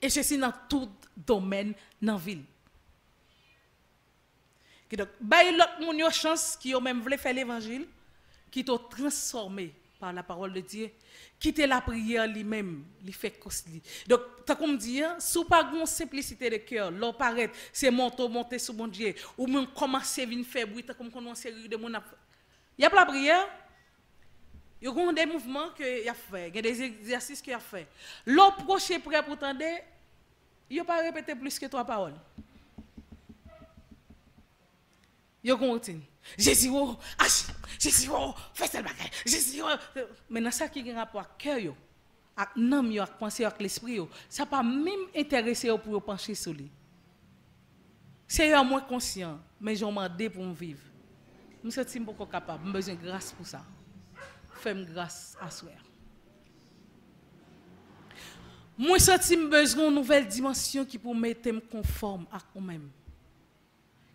B: Et ceci dans tout domaine dans la ville. Donc, bah l'autre monde une chance qui ont même voulu faire l'évangile, qui t'ont transformé par la parole de Dieu, quitter la prière lui-même, lui fait costly. Donc, tant qu'on me dit, si vous n'avez pas une simplicité de cœur, l'on paraît, c'est monter sur mon Dieu, ou même commencer à faire bruit, tant qu'on commence à de mon. Il y a pas la prière, il y a des mouvements qu'il y a fait, il y a des exercices qu'il y a fait. L'on proche prêt pour tendre, il n'y a pas répété plus que 3 paroles. Il y a une routine. Jésus, Jésus, fais cette bagaille. Jésus, maintenant ça qui a un rapport à cœur, avec l'âme, avec pensée, avec l'esprit, ça pas même intéressé pour pencher sur lui. C'est un moins conscient, mais j'ai demandé pour me vivre. Je suis un peu capable, j'ai besoin de grâce pour ça. Fais-moi grâce à soi. Moi, j'ai besoin d'une nouvelle dimension qui pour mettre conforme à moi-même.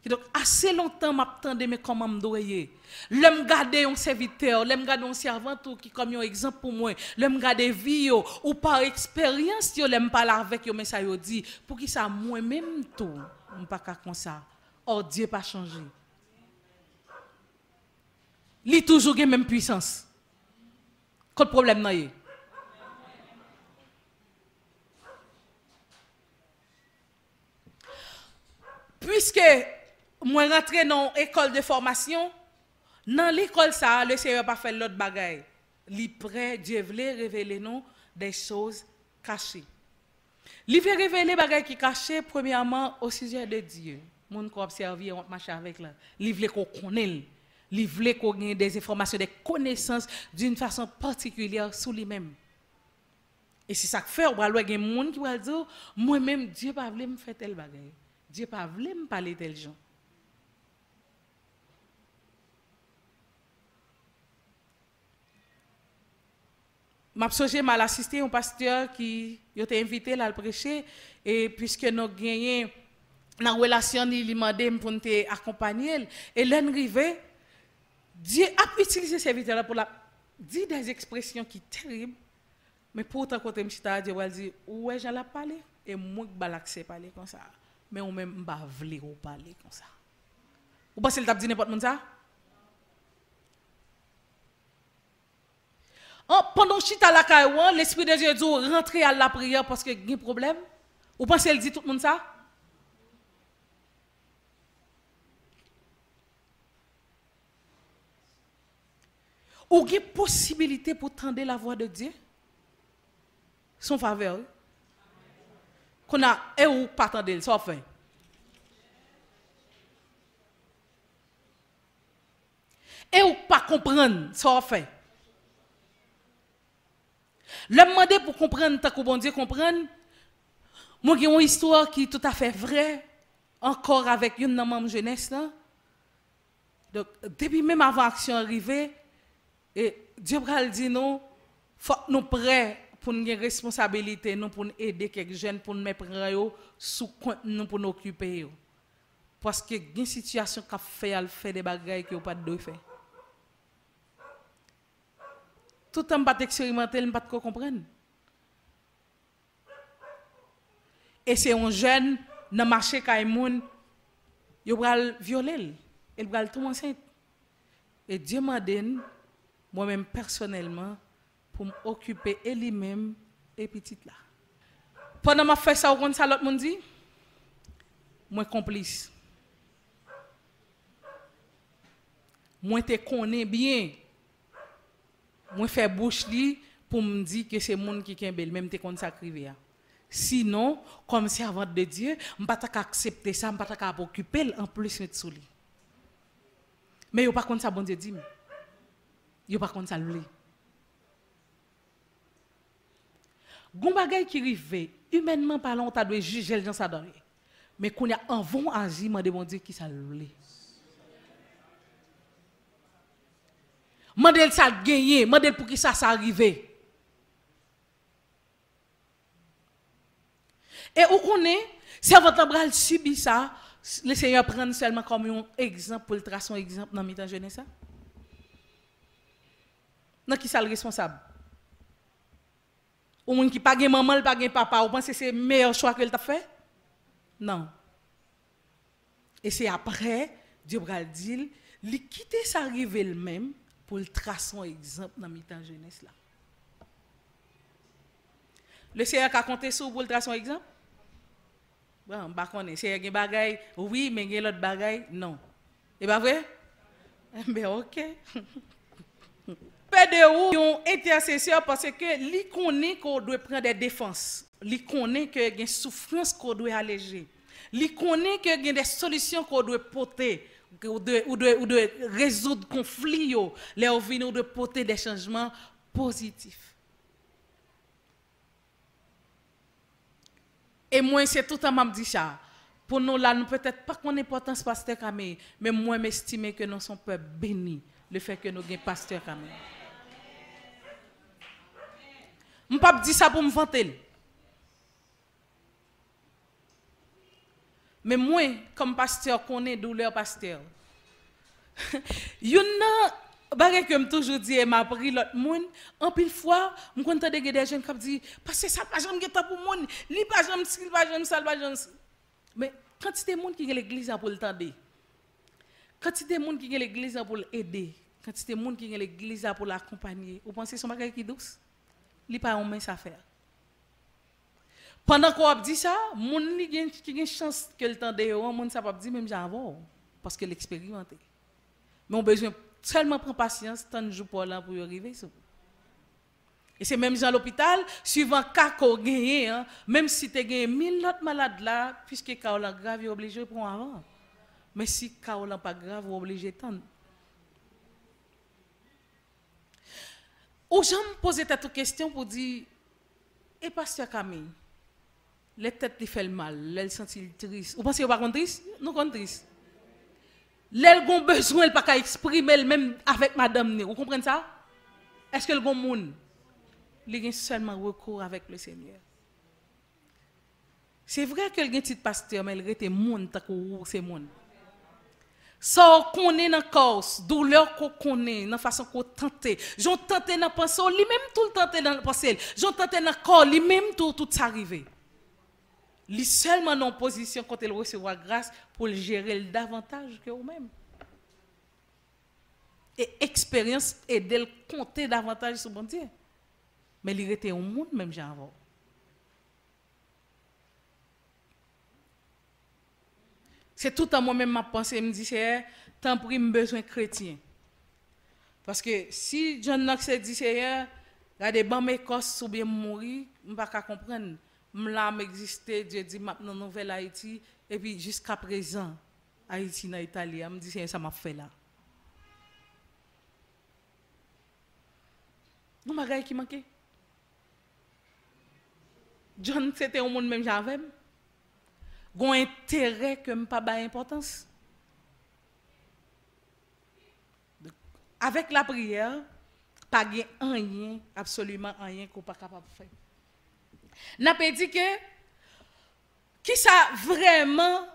B: Donc, assez longtemps, m'attendais, mais comment me doyer? L'homme garde un serviteur, l'homme garde un servant qui comme un exemple pour moi. L'homme garde vie ou par expérience, l'homme parle avec eux, mais ça yo dit, pour qui ça moi-même tout, on pas comme ça. Or Dieu pas changé. Il toujours la même puissance. Quel problème n'a y? Puisque moi rentré dans l'école de formation, dans l'école ça, le Seigneur pas fait l'autre bagaille. Li prêt, Dieu voulait révéler nous des choses cachées. Il veut révéler des bagailles qui cachées premièrement au sujet de Dieu. Mon qui observe, on marche avec là. Il veut qu'on connaisse, il veut qu'on ait des informations, des connaissances d'une façon particulière sur lui-même. Et c'est ça que fait, on va voir des gens qui vont dire, moi-même Dieu pas voulu me faire tel bagaille. Dieu pas voulu me parler tel gens. Je mal assisté à un pasteur qui a été invité à le prêcher et puisque nous gagnons dans la relation, il m'a demandé pour nous accompagner et l'arrivée, Dieu a utilisé ces serviteurs pour dire des expressions qui sont terribles, mais pourtant quand je suis Dieu va dire ouais j'en ai parlé et moi je vais parler comme ça, mais on même pas voulu parler comme ça. Ou pensez qu'il t'a dit n'importe quoi ça? Pendant que chita la caïwan, l'Esprit de Dieu dit rentrer à la prière parce qu'il y a un problème. Ou pensez qu'elle dit tout le monde ça? Ou une possibilité pour tendre la voix de Dieu? Son faveur. Qu'on a, et ou pas tendre, ça fait. Et ou pas comprendre, ça fait. Le demander pour comprendre, tant que bon Dieu comprenne, moi j'ai une histoire qui est tout à fait vraie, encore avec une membre jeunesse là. Donc, depuis même avant l'action arrivée, et Dieu a dit nous, faut nous prêts pour nous une responsabilité, nous pour aider quelques jeunes, pour nous mettre sous compte, nous pour nous occuper. Parce que il y a une situation qui fait des bagailles qui n'ont pas de faire. Tout le temps, pas expérimenter, je ne pas comprendre. Et c'est un jeune, dans le marché, il va violer, il va tout enceinte. Et Dieu m'a donné, moi-même personnellement, pour m'occuper et lui-même et petite là. Pendant que je fais ça, l'autre monde dit, moi complice. Moi te connais bien. Moi fais bouche li pour me dire que c'est monde qui kembel même te kon sacrifier. Sinon, comme servante de Dieu, je pas accepter ça, je pas occuper en plus mettre sous lui. Mais yo pas contre ça bon Dieu dit. Yo pas contre ça lui. Gon bagay qui rive, humainement parlant, tu doit juger les gens ça dans. Mais qu'on y a un bon agir, m'a demandé qui ça lui. Mandel ça gagné, mandel pour qui ça arrivé. Et où qu'on est, si votre bras subit ça, le Seigneur prend seulement comme un exemple pour le tracer un exemple dans le temps jeunesse. Non, qui ça le responsable? Ou moun qui pas gen maman, pas gen papa, ou pense que c'est le meilleur choix qu'elle t'a fait? Non. Et c'est après, Dieu va dire, il quitte ça arrivé le même pour le tracer un exemple dans le temps jeunesse là. Le Seigneur a compté sur pour le tracer un exemple? Bon, bah connaît, c'est un bagay, oui, mais il y a l'autre bagay, non. Et pas vrai? Ben OK. PDO ont intercesseur parce que li connaît qu'on doit prendre des défenses. Li connaît que y a une souffrance qu'on doit alléger. Li connaît que y a des solutions qu'on doit porter ou de résoudre conflits yo, les venir de porter des changements positifs. Et moi c'est tout le temps m'a dit ça. Pour nous là nous peut-être pas qu'on importance pasteur Camille, mais moi m'estimer que nous sommes peuple béni le fait que nous avons pasteur Camille. Je ne peux pas dire ça pour me vanter. Mais moi, comme pasteur, connais douleur pasteur. Il y a des que je toujours dit et m'a pris l'autre monde. En pile fois, je entends des jeunes qui disent parce que ça pas jamais temps pour monde, li pas jamais ski, pas jamais ça, pas jamais. Mais quand il y a des gens qui sont l'église pour le tendre. Quand il y a des gens qui sont l'église pour l'aider, quand il y a des gens qui sont l'église pour l'accompagner, vous pensez que c'est un bagage qui est douce? Li pas on mince affaire. Pendant qu'on dit ça, mon li gen qui gen chance que le temps de mon ça pas dit même j'avant parce que l'expérimenté. Mais on besoin seulement prendre patience tant de jours pour là pour y arriver ça. Et c'est même dans l'hôpital, suivant cas qu'on gagne, même si tu gagné 1000 autres malades là, puisque cas là grave, tu es obligé pour avant. Mais si cas là pas grave, tu es obligé d'attendre. Ou j'aime poser cette question pour dire, et pasteur Camille, les têtes qui fait le mal, elles sont tristes. Vous pensez que vous pas triste? Nous sommes tristes. Elles ont besoin, elles pas qu'à exprimer même avec madame. Vous comprenez ça? Est-ce que le bon monde, il a seulement recours avec le Seigneur? C'est vrai que le petit pasteur, mais il était monde tant que c'est monde. Ça qu'on est dans cause, douleur qu'on connaît, dans façon qu'on tente. J'ont tenté dans penser, lui-même tout le tenté dans penser. J'ont tenté dans corps, lui-même tout s'arriver. Lui seulement en position quand il recevoir grâce pour le gérer davantage que vous-même. Et expérience et de compter davantage sur bon Dieu. Mais il était au monde même j'avais. C'est tout à moi-même ma pensée, me dit c'est tant pris besoin chrétien. Parce que si John Knox dit Seigneur, regardez ban mes cosses ou bien mourir, on pas comprendre. M'la m'exister, Dieu dit maintenant nouvelle Haïti et puis jusqu'à présent Haïti dans Italie, me dit Seigneur ça m'a fait là. Non bagay qui manquait. John c'était un monde même j'avais. Gon intérêt que me pas ba importance. Avec la prière, pas rien, absolument rien qu'on pas capable de faire. N'a pas dit que qui ça vraiment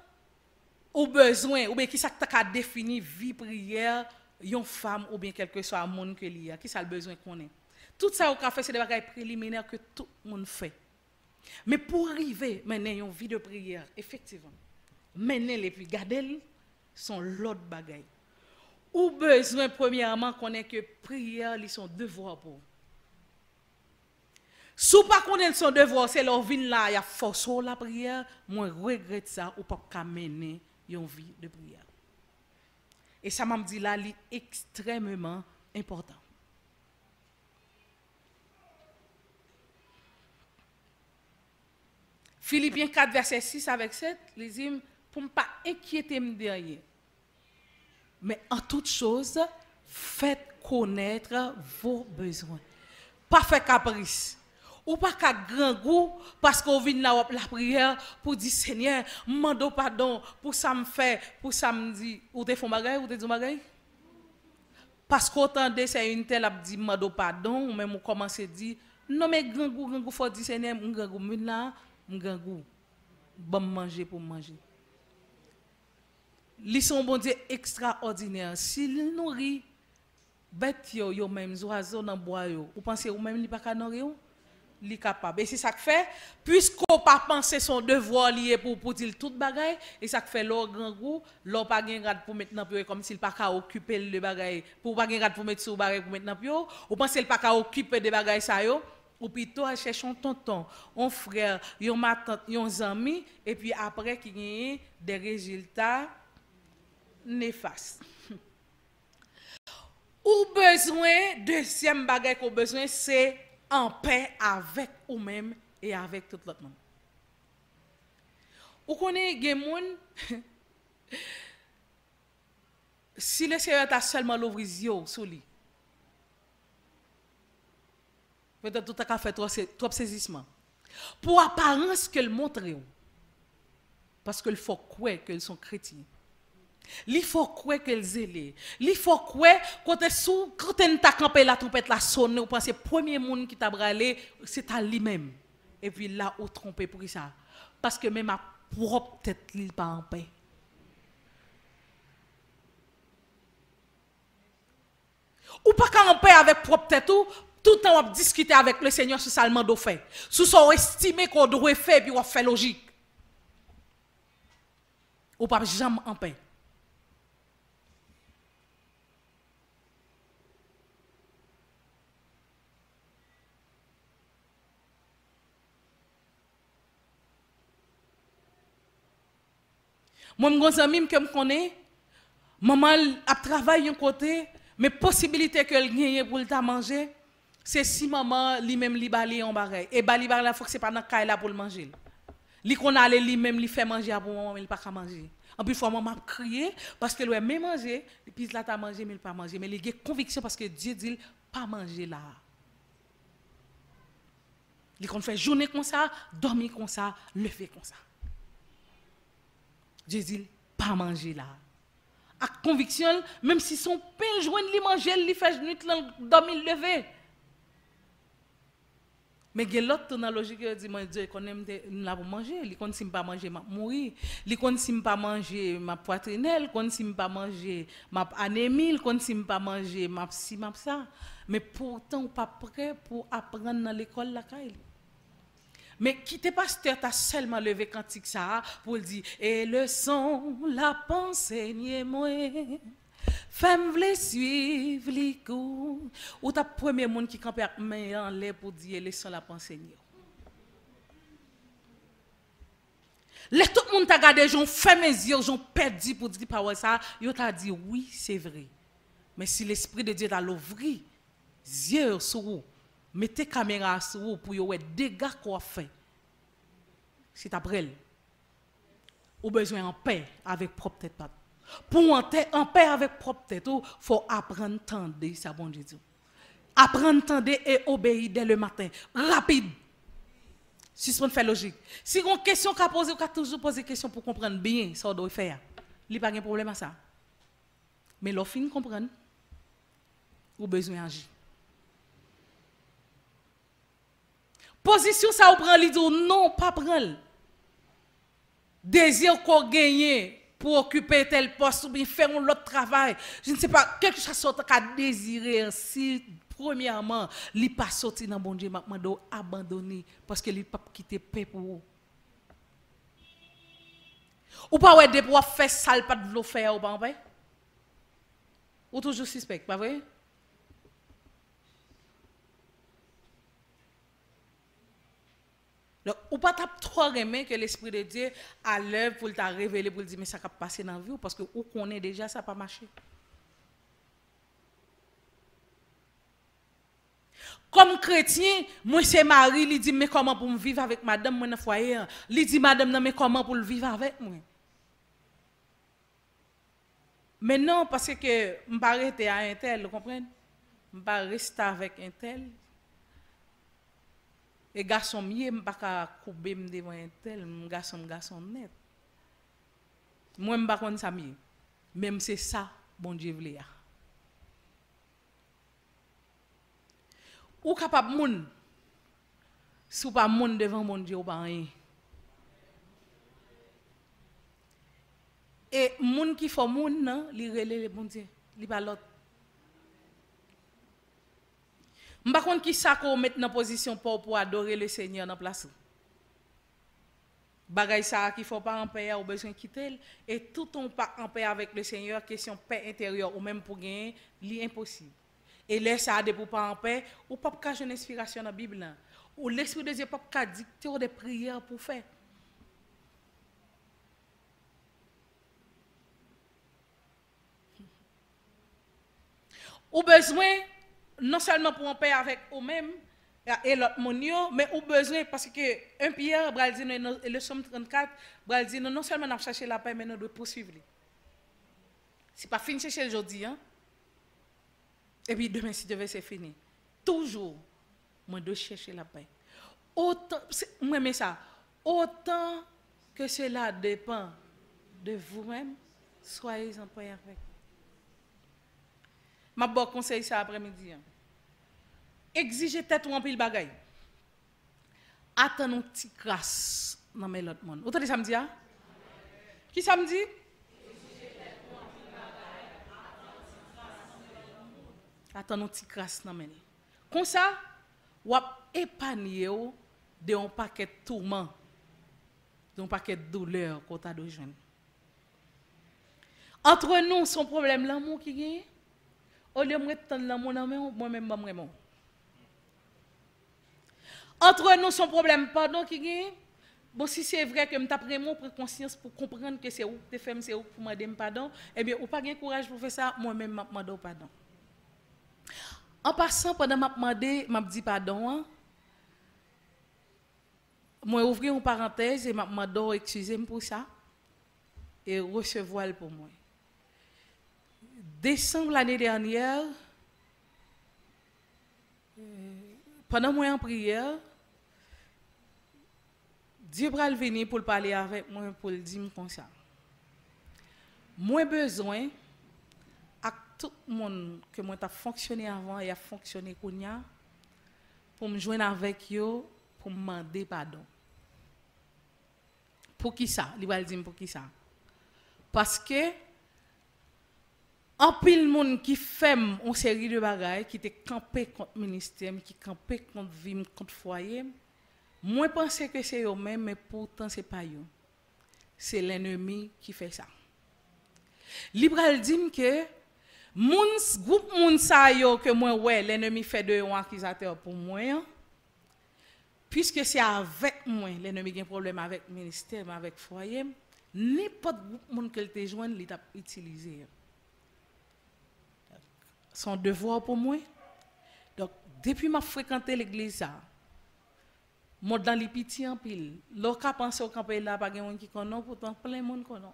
B: au besoin ou bien qui ça t'a défini vie prière une femme ou bien quelque soit un monde que lié qui ça le besoin qu'on ait. Tout ça au café c'est des bagages préliminaires que tout le monde fait. Mais pour arriver mener une vie de prière effectivement mener les puis garder sont l'autre bagaille. Ou besoin premièrement qu'on ait que prière ils sont devoir pour. Si pas connaître son devoir, c'est leur vie là, il y a force la prière, moi regrette ça ou pas mener une vie de prière. Et ça m'a dit là, c'est extrêmement important. Philippiens 4, verset 6 avec 7, il dit, pour ne pas inquiéter derrière. Mais en toute chose, faites connaître vos besoins. Pas fait caprice. Ou pas qu'à grand goût parce qu'on vient là la prière pour dire Seigneur, mando pardon pour ça me fait, pour ça me dit ou te font bagay ou te dit bagay. Parce qu'autant de c'est une telle a dit mando pardon ou même on commence à dire non mais grand goût faut dire Seigneur, grand goût là, grand goût. Bon manger pour manger. Ils sont bon Dieu extraordinaire. S'il nourrit bête yo même oiseaux dans bois yo, vous pensez ou même li pas ka nourrir yo? Li capable. Et c'est ça que fait, puisqu'on pas penser son devoir lié pour dire toute bagaille, et ça que fait l'or grand goût, l'or pas gen grade pour mettre dans pied comme s'il pas ka occuper le bagaille, pour pas gen grade pour mettre sur bagaille pour mettre dans pied, ou penser il pas ka occuper de bagaille ça yo, ou plutôt à chercher un tonton, un frère, yon ma tante, yon ami, et puis après qui gagne des résultats néfastes. Ou besoin, deuxième bagaille qu'on besoin, c'est en paix avec vous-même et avec tout l'autre monde. Vous connaissez des gens, si le Seigneur a seulement l'ouvrir les yeux sur lui, peut-être tout a fait trop saisissement. Pour apparence qu'elle montre, parce qu'il faut croire qu'elles sont chrétiens. Il faut croire qu'elles zélé. Il faut croire quand on t'a campé la trompette la sonne, ou pensez premier monde qui t'a bralé, c'est à lui-même. Et puis là on trompé pour ça parce que même ma propre tête il pas en paix. Ou pas qu'en paix avec propre tête tout le temps on discuter avec le Seigneur sur ça le mando fait. Sous son estimé qu'on doit faire puis on fait logique. Ou pas jamais en paix. Moi, mes amis que me connais, maman a travaillé un côté, mais possibilité qu'elle gagne pour le manger, c'est si maman lui-même li balé en bagay. Et bali la faut que c'est pas dans caille là pour le manger. Li qu'on aller lui-même li fait manger pour maman, il pas ka manger. En plus fois maman crier parce que lui même manger, et puis là t'a manger mais il pas manger, mais il a conviction parce que Dieu dit pas manger là. Il qu'on fait journée comme ça, dormir comme ça, lever comme ça. Dieu dit, pas manger là. À conviction, même si son père joint li manger, li fait nuit dormir lever. Mais il y a l'autre dans la logique qui dit, mon Dieu, qu'on aime la pour manger, il ne si pas manger, m'a mourir. Il ne si pas manger, ma poitrinelle, il ne si pas manger, ma anémie, il ne si pas manger, ma si, ma ça. Mais pourtant, pas prêt pour apprendre dans l'école la caille. Mais qui te pasteur t'a seulement levé cantique ça pour dire et le son la pensée nié moi femme vle suivre li kou ou ta premier monde qui campe main en l'air pour dire le son la pensée nié. Les tout le monde t'a regardé j'ont fait mes yeux j'ont perdu pour dire parole ça yo t'a dit oui c'est vrai. Mais si l'Esprit de Dieu t'a l'ouvert, yeux sur vous, mettez caméra sur vous pour voir des dégâts qu'on fait. C'est après elle. Ou besoin en paix avec propre tête. Pour en paix avec propre tête, il faut apprendre à entendre ça, bon Dieu. Apprendre à entendre et obéir dès le matin. Rapide. Si ce fait logique. Si on a une question qu'a posée, on a toujours poser question pour comprendre bien ce qu'on doit faire. Il n'y a pas de problème à ça. Mais l'offre fin comprendre, ou besoin d'agir. Position ça ou prend li dit non, pas prendre. Désir qu'on gagne pour occuper tel poste ou bien faire un autre travail. Je ne sais pas, quelque chose sorte qu'à désirer si premièrement, il pas sorti dans bon Dieu, m'a abandonner parce que il pas quitter paix pour vous. Ou pas ouais pour faire ça pas de faire ou pas en paix. Ou toujours suspect, pas vrai? Donc, ou pas trop aimer que l'Esprit de Dieu à l'œuvre pour t'a révéler pour dire mais ça va passer dans la vie parce que ou connaît déjà ça pas marché. Comme chrétien, moi c'est Marie, il dit mais comment pour me vivre avec madame moi dans le foyer? Il dit madame non mais comment pour le vivre avec moi? Mais non parce que je ne pas rester à un tel, vous comprenez? Je ne pas rester avec un tel. Et garçon mieux, je ne pas couper devant un tel, garçon net. Moi je ne pas comme ça mieux. Même c'est ça bon Dieu voulait. Ou capable moun si ou pas moun devant mon Dieu ou pas rien. Et moun qui faut moun nan, li relè le bon Dieu, li pas l'autre. M'pa konn qui ça qu'on met dans position pour adorer le Seigneur dans place. Bagay ça qu'il faut pas en paix ou besoin quitter et tout on pas en paix avec le Seigneur, question paix intérieure ou même pour gagner, li impossible. Et laisse ça de pour pas en paix, ou pas qu'à une inspiration dans la Bible là. Ou l'Esprit de Dieu pas qu'à dicter des prières pour faire. Ou besoin non seulement pour en paix avec vous-même et l'autre monde, mais ou besoin parce que 1 Pierre bral dit le Somme 34 bral dit non seulement n'a chercher la paix mais nous devons poursuivre. C'est pas fini chercher aujourd'hui hein. Et puis demain, si demain c'est fini. Toujours, moi dois chercher la paix. Autant, moi mais ça, autant que cela dépend de vous-même, soyez en paix avec. Ma bon conseil ça après-midi. Hein. Exigez tête ou en pile bagaille. Attends une petite grâce dans mes l'autre monde. Vous entendez ça me dit? Hein? Qui ça me dit? Attends une petite grâce dans mes. Comme ça, ou épargner de un paquet de tourments, de un paquet de douleurs qu'on t'a de joindre. Entre nous, son problème l'amour qui gagne. Au lieu de me tendre l'amour dans moi-même vraiment. Entre nous, son problème pardon qui gagne. Bon, si c'est vrai que je t'apprends mon conscience pour comprendre que c'est où te fais, c'est où pour me demander pardon, eh bien, ou pas de courage pour faire ça, moi-même, je demande pardon. En passant, pendant que je demandé, je dis pardon, moi ouvrir une parenthèse et je demande excusez-moi pour ça et recevoir pour moi. Décembre l'année dernière, pendant moi en prière, Dieu va venir pour parler avec moi, pour le dire comme ça. Moi besoin à tout le monde que moi a fonctionné avant et a fonctionné pour me joindre avec eux pour me demander pardon. Pour qui ça? Il va dire pour qui ça? Parce que en pile monde qui fait une série de bagages qui te campé contre le ministère, qui campé contre vie, contre foyer, moi pense que c'est eux même mais pourtant c'est pas eux. C'est l'ennemi qui fait ça. Libral dit que groupe moun sa yo que moi ouais l'ennemi fait de un accusateur pour moi puisque c'est avec moi l'ennemi a un problème avec le ministère avec foyer n'importe groupe moun que te joindre il t'a utilisé. son devoir pour moi. Donc, depuis que je fréquenté l'église, je suis dans les petits en pile. Lorsque je pense au camp là, pas de monde qui connaît, pourtant plein de monde connaît.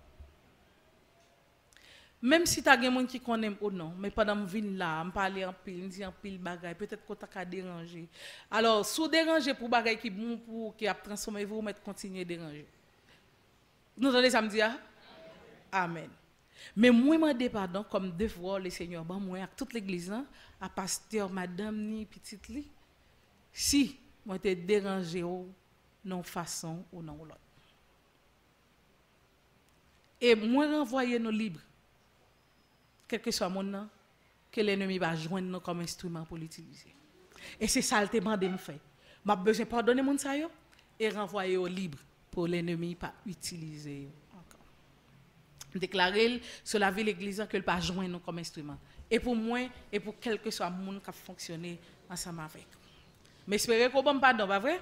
B: Même si tu as des gens qui connaissent ou non, mais pendant que je viens là, je parle en pile, je dis en pile bagaille, peut-être que tu as dérangé. Alors, si vous dérangez pour bagaille qui bon pour qui a transformé vous, mais continuez à déranger. Nous entendez ça me dire? Amen. Mais moi, je demande pardon comme devoir le Seigneur, bon, moi, à toute l'église, à pasteur, madame, ni petite li, si moi te dérangé ou non façon ou non l'autre. Et moi, renvoyer nos libres, quel que soit mon nom, que l'ennemi va joindre nous comme instrument pour l'utiliser. Et c'est ça le demande de me faire. Je besoin de pardonner mon ça et renvoyer au libre pour l'ennemi pas utiliser encore. Déclarer sur la vie de l'église que le pas joindre nous comme instrument. Et pour moi et pour quel que soit le monde qui a fonctionné ensemble avec. Mais espérez qu'on bon pardon, pas vrai?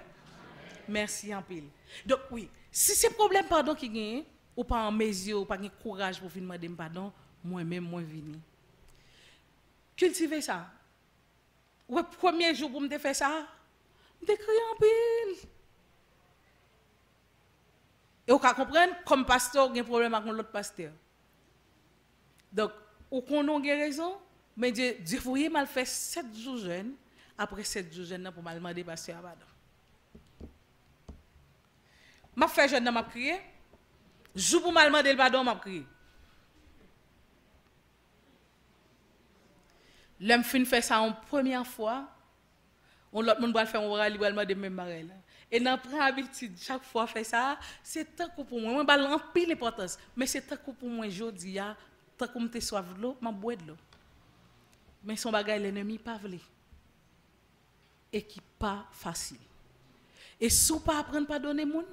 B: Merci en pile. Donc oui, si c'est problème pardon qui gagne ou pas en mesure ou pas de courage pour venir demander pardon, moi-même moi venir. Cultiver ça. Ouais, premier jour pour me faire ça, je crié en pile. Et vous comprenez, comme pasteur, il y a un problème avec l'autre pasteur. Donc, ou qu'on a raison, mais Dieu voulait mal faire 7 jours jeunes, après 7 jours jeunes, pour mal demander pasteur pardon. Je fais jeune, je crié. Jour pour mal demander pardon, je crié. L'homme fin fait ça en première fois, on l'autre monde va le faire on va libéralement de même barrel. Et dans prend habitude chaque fois fait ça, c'est tant que pour moi, moi ba pile l'importance, mais c'est tant que pour moi jodi a, tant que me soif de l'eau, m'a boire de l'eau. Mais son bagage l'ennemi pas vle. Et qui pas facile. Et si pas apprendre pardonner monde,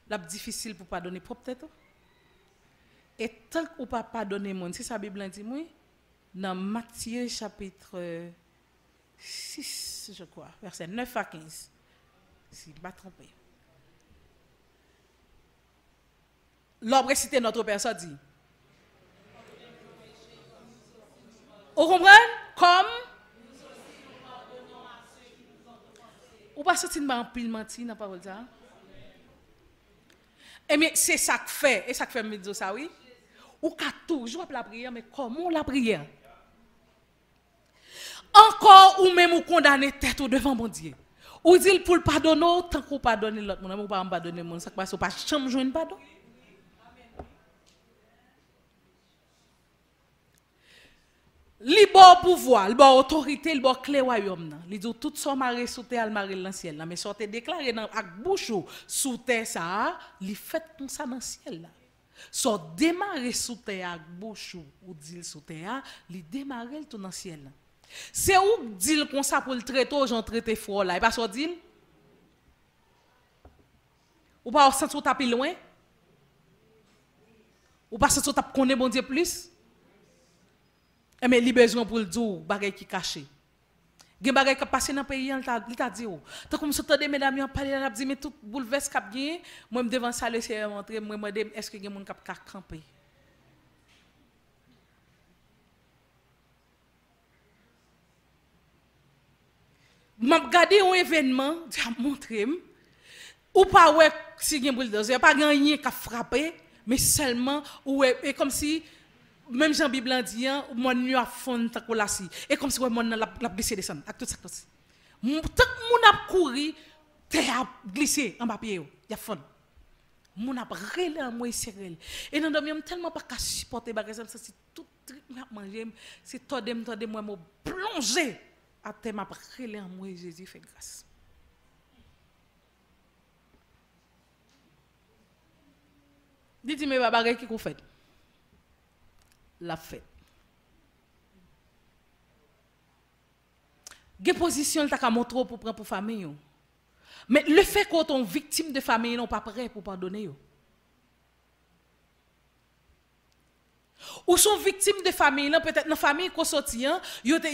B: la difficile pour pardonner propre tête. Et tant que pas pardonner monde, c'est ça la Bible dit moi. Dans Matthieu chapitre 6, je crois, versets 9 à 15. Si je ne pas trompé. L'homme cité notre personne dit. Vous comprenez? Comme. Ou pas sortir de pile menti dans parole ça. Et mais c'est ça que fait, et ça que fait me dire ça oui. Ou qu'a toujours la prière, mais comment la prière? Encore ou même ou condamner tête devant mon Dieu. Ou dit pour le pardonner, tant qu'on pardonne l'autre monde, ou pas pardonner monde, ça passe pas jamais joindre pardon. Li bon pouvoir, li bon autorité, li bon clé royaume nan. Li dit tout son maré sous terre, al maré dans ciel là, mais sortez déclaré dans ak bouche sous terre ça, li fait comme ça dans ciel là. So démarrer sous terre ak bouche ou dit sous terre, li démarrer tout dans ciel là. C'est où dit comme ça pour le traiter aux gens traiter fort là, et pas so dit. Ou pas sens ou taper loin? Ou pas sens ou tape connaît bon Dieu plus? Mais il besoin pour le dire bagay qui caché. Gen bagay qui passé dans pays il t'a dit tant comme si tande mesdames yon parler là dit mais tout bouleverse cap gagné moi me devant ça le Seigneur montrer moi demander est-ce que gen moun k'ap camper. M'a regarder un événement, j'ai montré ou pas ouais si gen bulldozer pas rien qui frapper mais seulement ouais et comme si même Jean Bible dit mon nu a fond ta colasi et comme si mon la glissé descendre avec tout ça tout tant mon a couru terre a glissé en bas pied y a fond mon a relé en moi serrel et dans demi tellement pas qu'à supporter bagage ça c'est tout m'a manger c'est tordem moi me plonger à terre m'a relé en moi Jésus fait grâce. Dites mais bagage qui qu'on fait la fête. Des positions ta ka montrer pour prendre pour famille. Mais le fait qu'on est victime de famille non pas prêt pour pardonner yo. Ou sont victimes de famille peut-être dans famille qu'on sorti yo des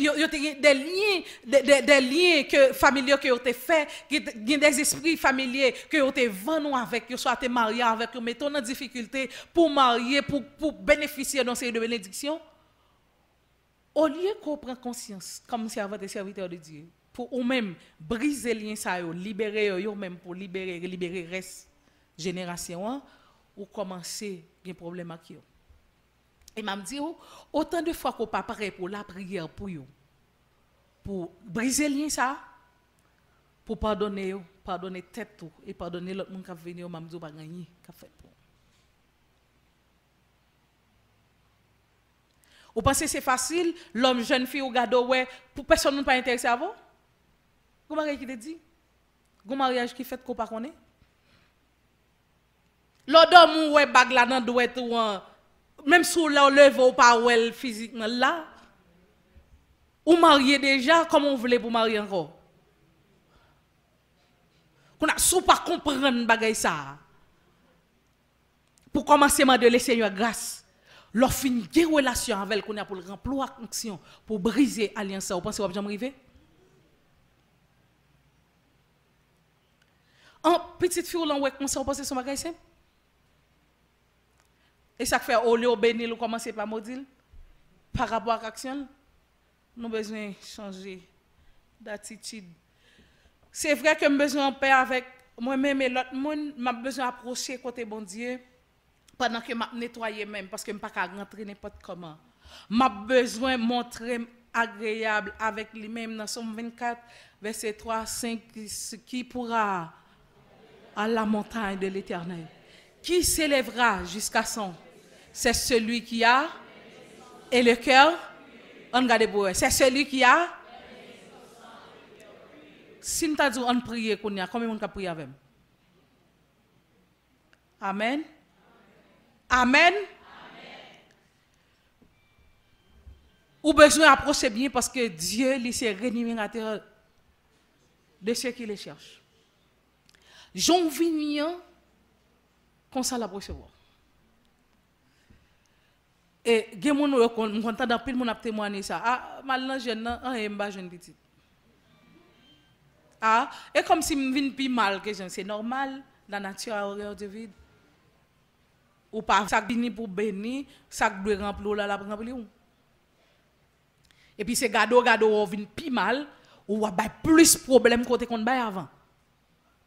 B: liens que familiaux que yo te fait des esprits familiers que yo te vendu avec yo soit te marié avec yo mettons en difficulté pour marier pour bénéficier dans ces de bénédiction. Au lieu qu'on prenne conscience, comme servant et serviteur de Dieu, pour eux-mêmes briser les liens, ça, libérer eux-mêmes pour libérer le reste génération, ou commencer à avoir des problèmes avec eux. Et m'a dit, autant de fois qu'on pas prêt pour la prière pour eux, pour briser les liens, ça, pour pardonner tête tout, et pardonner l'autre monde qui a venu, m'a dit, pas gagner, qu'a fait pour. Vous pensez que c'est facile, l'homme, jeune fille ou gado, ouais, pour personne ne pas intéressé à vous? Vous mariage qui te dit? Vous mariage qui fait qu'on pas connaît? L'homme ouais bag là dans doit être même sous la lève ou pas ouais physiquement là. Ou marié déjà, comment vous voulez pour marier encore? Qu'on a sous pas comprendre bagay ça. Pour commencer à demander le Seigneur grâce. Leur fin de relation avec qu'on a pour le remplir action pour briser l'alliance. Vous pensez que vous jamais arriver? En petite fille, on va commencer à penser son bagage simple. Et ça fait au lieu de bénir, nous commencer par maudire par rapport à l'action. Nous avons besoin de changer d'attitude. C'est vrai que nous avons besoin de paix avec moi-même et l'autre monde. Nous avons besoin d'approcher côté bon Dieu. Pendant que je nettoie même, parce que je ne peux pas rentrer n'importe comment. J'ai besoin de montrer agréable avec lui-même dans Somme 24, verset 3, 5, qui pourra à la montagne de l'Éternel. Qui s'élèvera jusqu'à son? C'est celui qui a et le cœur. On regarde pour c'est celui qui a. Si nous avons dit on prie, combien de monde a prié avec? Amen. Amen. Ou besoin d'approcher bien parce que Dieu, lui, c'est rémunérateur de ceux qui le cherchent. Jean Vignan, comme ça la recevoir. Et il y a des gens qui sont dans pile mon témoigné ça. Ah, mal jeune, un jeune petit. Ah, et comme si je viens plus mal que c'est normal, la nature a horreur de vide. Ou pas ça vini pour bénir, ça doit remplir là la remplir. Et puis c'est gado vinn plus mal, ou a plus problème côté qu'on bay avant.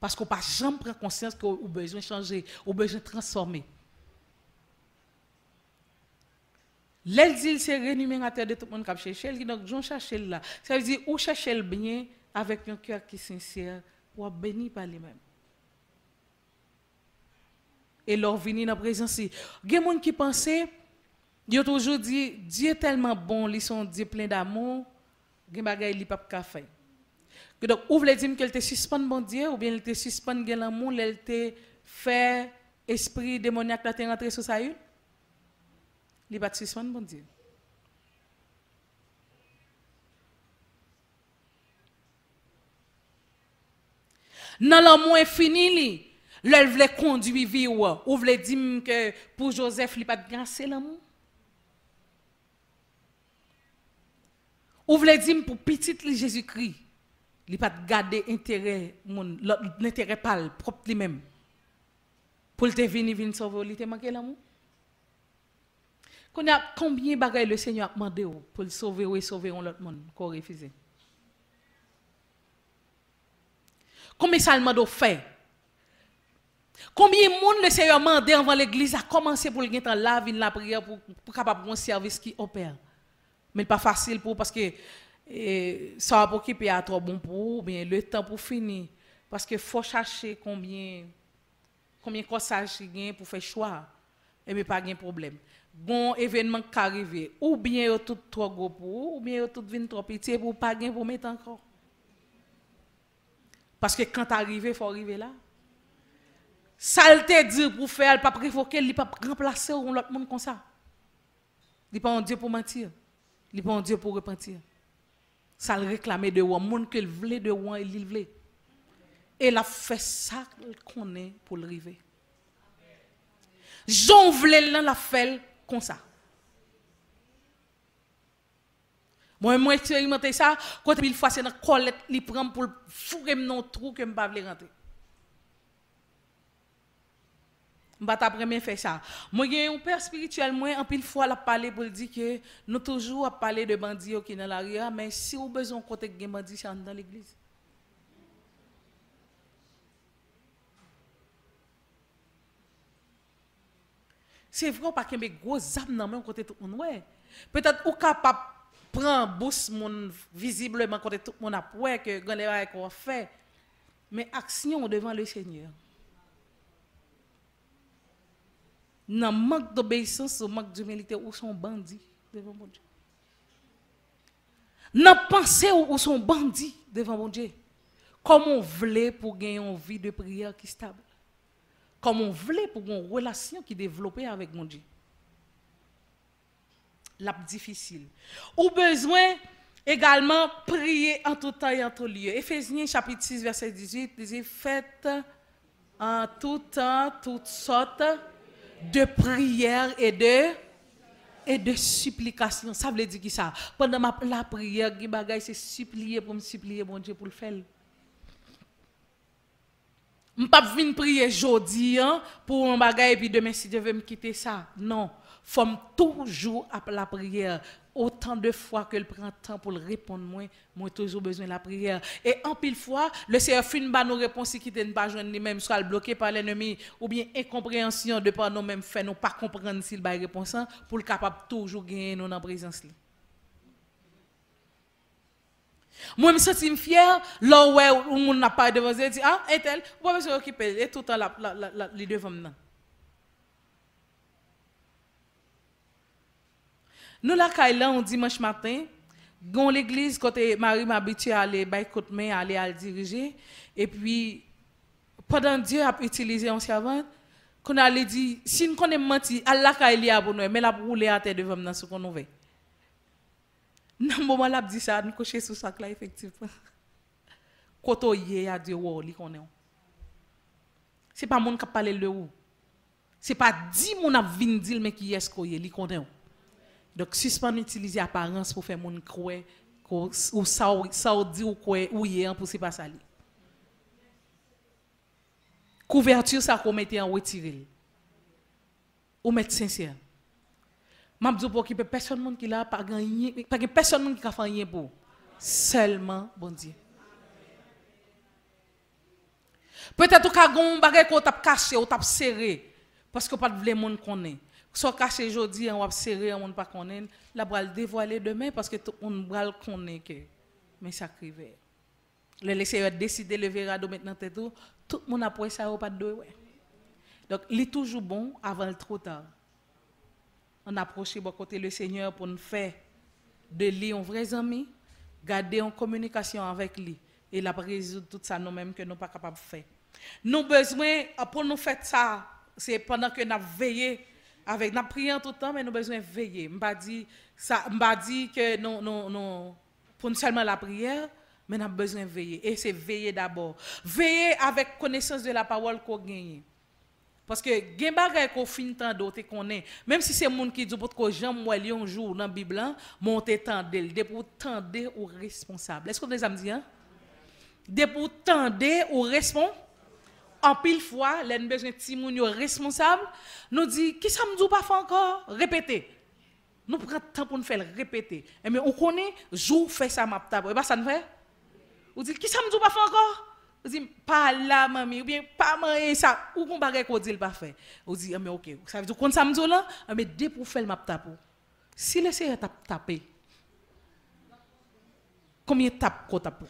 B: Parce qu'on pas jamais prend conscience que ou besoin changer, ou besoin transformer. L'elle dit c'est rémunérateur de tout le monde qui cherche, donc j'en cherche là. Ça veut dire ou chercher le bien avec un cœur qui est sincère, ou béni par lui-même. Et leur venir dans la présence. Il y a des gens qui pensent, ils ont toujours dit, Dieu est tellement bon, ils sont Dieu plein d'amour, il y a des gens qui ne peuvent pas faire. Donc, ou vous dire qu'elle te suspend bon Dieu, ou bien elle te suspend l'amour, elle te fait esprit démoniaque là, te rentré sur sa une. Il ne peut pas te suspendre bon Dieu. Dans l'amour infini, l'elle voulait conduire vivre, ou voulait dire que pour Joseph, il n'a pas de grâce l'amour. Ou voulait dire pour petit Jésus-Christ, il n'a pas de garder l'intérêt pâle, propre lui-même. Pour te venir sauver, il t'a manqué l'amour. Combien de bagages le Seigneur a demandé pour le sauver ou sauver l'autre monde qu'on refuse? Combien ça demande fait? Combien de monde le Seigneur a demandé avant l'église a commencé pour le temps la vie la prière pour capable un service qui opère. Mais pas facile pour parce que ça va occuper à trop bon pour bien le temps pour finir parce que faut chercher combien corsage gain pour faire choix et mais pas gain problème. Bon événement qui arrive ou bien tout trop gros pour ou bien tout vinn trop petit pour pas gain pour mettre encore. Parce que quand arrivé, il faut arriver là. Ça te dit pour faire, il pas prévoquer, il pas remplacer l'autre monde comme ça. Il pas un Dieu pour mentir. Il pas un Dieu pour repentir. Ça le réclamer de ou monde que il voulait de ou il voulait. Et il a fait ça qu'on est pour le river. Jean voulait l'a fait comme ça. Moi expérimenté ça quand 1000 fois c'est dans colette li prend pour fourrer dans trou que me pas vle rentrer. Je vais premier faire ça. Moi, j'ai un père spirituel, moi, en pile fois, la parler pour dire que nous toujours à parler de bandits qui sont dans l'arrière, mais si vous avez besoin de côté de bandits, c'est dans l'église. C'est vrai parce que mes gros âmes dans même côté tout le monde. Peut-être ou capable prendre boost mon visiblement côté tout le monde a ouais que grand les qu'on fait. Mais action devant le Seigneur. Dans manque d'obéissance ou manque d'humilité ou sont bandits devant mon Dieu. Dans pensée ou sont bandits devant mon Dieu. Comme on voulait pour gagner une vie de prière qui est stable. Comme on voulait pour une relation qui développée avec mon Dieu. La difficile. Ou besoin également prier en tout temps et en tout lieu. Éphésiens chapitre 6 verset 18 dit faites en tout temps toutes sortes de prières et de supplications. Ça veut dire qui ça? Pendant la prière, c'est supplier pour me supplier mon Dieu pour le faire. Je ne vais pas venir prier aujourd'hui pour un bagage et puis demain si Dieu veut me quitter ça. Non. Il faut toujours après la prière. Autant de fois que le prend temps pour le répondre, moi toujours besoin de la prière. Et en pile fois, le Seigneur finit par nos réponses qui ne pas joindre lui-même, soit bloqué par l'ennemi, ou bien incompréhension de par nous-mêmes, fait nous pas comprendre s'il va réponse pour le capable toujours gagner dans la présence. Moi, je me sens fier, là où on n'a pas devant eux, dit ah, et tel, vous pouvez s'occuper, et tout le temps, les devant maintenant. Nous, la Kaila, on dimanche matin, dans l'église, côté Marie m'habitue à aller, côté main, aller à le diriger. Et puis, pendant Dieu a utilisé un servant, qu'on allait dire, si nous connaissons menti, Allah Kaila pour nous, mais la rouler à terre devant nous, ce qu'on nous veut. Dans le moment où elle dit ça, nous cocher sur ça, là, effectivement. Quand on y est, à Dieu, ce n'est pas le monde qui parle de où. Ce n'est pas 10 personnes qui viennent dire, mais qui est-ce qu'on y est, donc, suspend utiliser apparence pour faire mon croire ou ça dit ou quoi ou hier pour c'est pas ça. Couverture ça qu'on mettait en retirer. Ou mettre sincère. M'a dit pour qu'il personne qui là pas gagner, pas personne qui a fait rien pour. Seulement bon Dieu. Peut-être que gon bagay qu'on t'a caché ou t'a serré parce que pas de monde connaît. Soit caché aujourd'hui, on va serrer, on ne pas connaître, la bral dévoiler demain parce que tout le monde bral connaît que mais ça crive. Le laisser décider le verra maintenant tout le monde après ça pas de ouais. Donc il est toujours bon avant le trop tard. On approche bon côté le Seigneur pour nous faire de lui un vrai ami, garder en communication avec lui et la résoudre tout ça nous-mêmes que nous pas capable de faire. Nous besoin pour nous faire ça, c'est pendant que nous veillons avec nous prions tout le temps mais nous besoin veiller. M'pas dit que non pour seulement la prière mais nous avons besoin de veiller et c'est veiller d'abord. Veiller avec connaissance de la parole qu'on gagne. Parce que gen bagay qu'on fin tant d'autres connaît même si c'est monde qui dit pour que Jean moi un jour dans Bible monter tendre de pour tendre ou responsable. Est-ce que vous avez dit hein? De pour tendre ou responsable. En pile fois, les besoin de petit moun yo responsable, nous dit qui ça me dit pas faire encore répéter. Nous prenons temps pour nous faire répéter. Et mais on connaît jour fait ça m'a tape. Et pas ça ne fait. On dit qui ça me dit pas faire encore? On dit pas là mamie ou bien pas manger ça ou qu'on bagay qu'on dit pas faire. On dit mais OK, ça veut dire qu'on ça me dit là, mais dès pour faire m'a tape. Si le Seigneur t'a tapé. Combien tape qu'on tape?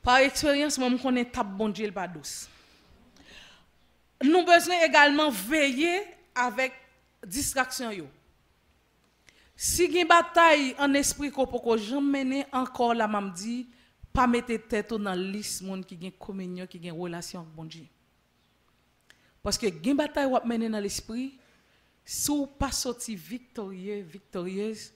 B: Par expérience, moi, je connais tape bon Dieu pas douce. Nous besoin également veiller avec distraction yo. Si une bataille en esprit qu'on peut jamais mener encore la même dit pas mettre tête dans liste monde qui gagne communion qui gagne relation avec bon Dieu. Parce que une bataille ou mener dans l'esprit si ou pas sorti victorieuse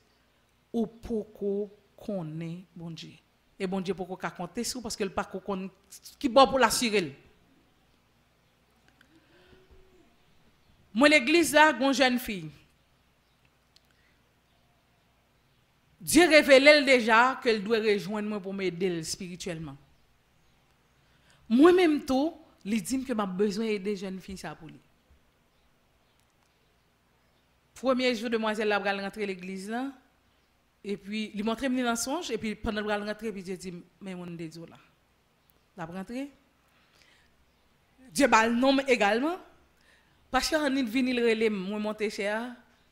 B: ou pourquoi connaît bon Dieu. Et bon Dieu pour qu'on compter sur parce que le pas qu'on qui bon pour l'assurer. Moi l'église là, une jeune fille. Dieu révèle déjà qu'elle doit rejoindre moi pour m'aider spirituellement. Moi-même tout, il dit que j'ai besoin d'aider jeunes filles ça pour lui. Premier jour, demoiselle là va rentrer à l'église là et puis il montre me dans songe et puis pendant qu'elle rentrer puis Dieu dit mais mon Dieu là. La rentrer. Dieu ba le nom également parce que on est venu le relais moi monter chez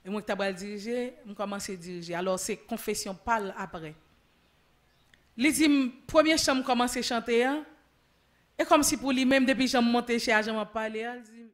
B: et moi, je diriger, je commence à diriger. Alors, c'est confession parle après. Il dit, première chambre commence à chanter, et comme si pour lui-même, depuis que je monte chez je m'en parle, il dit,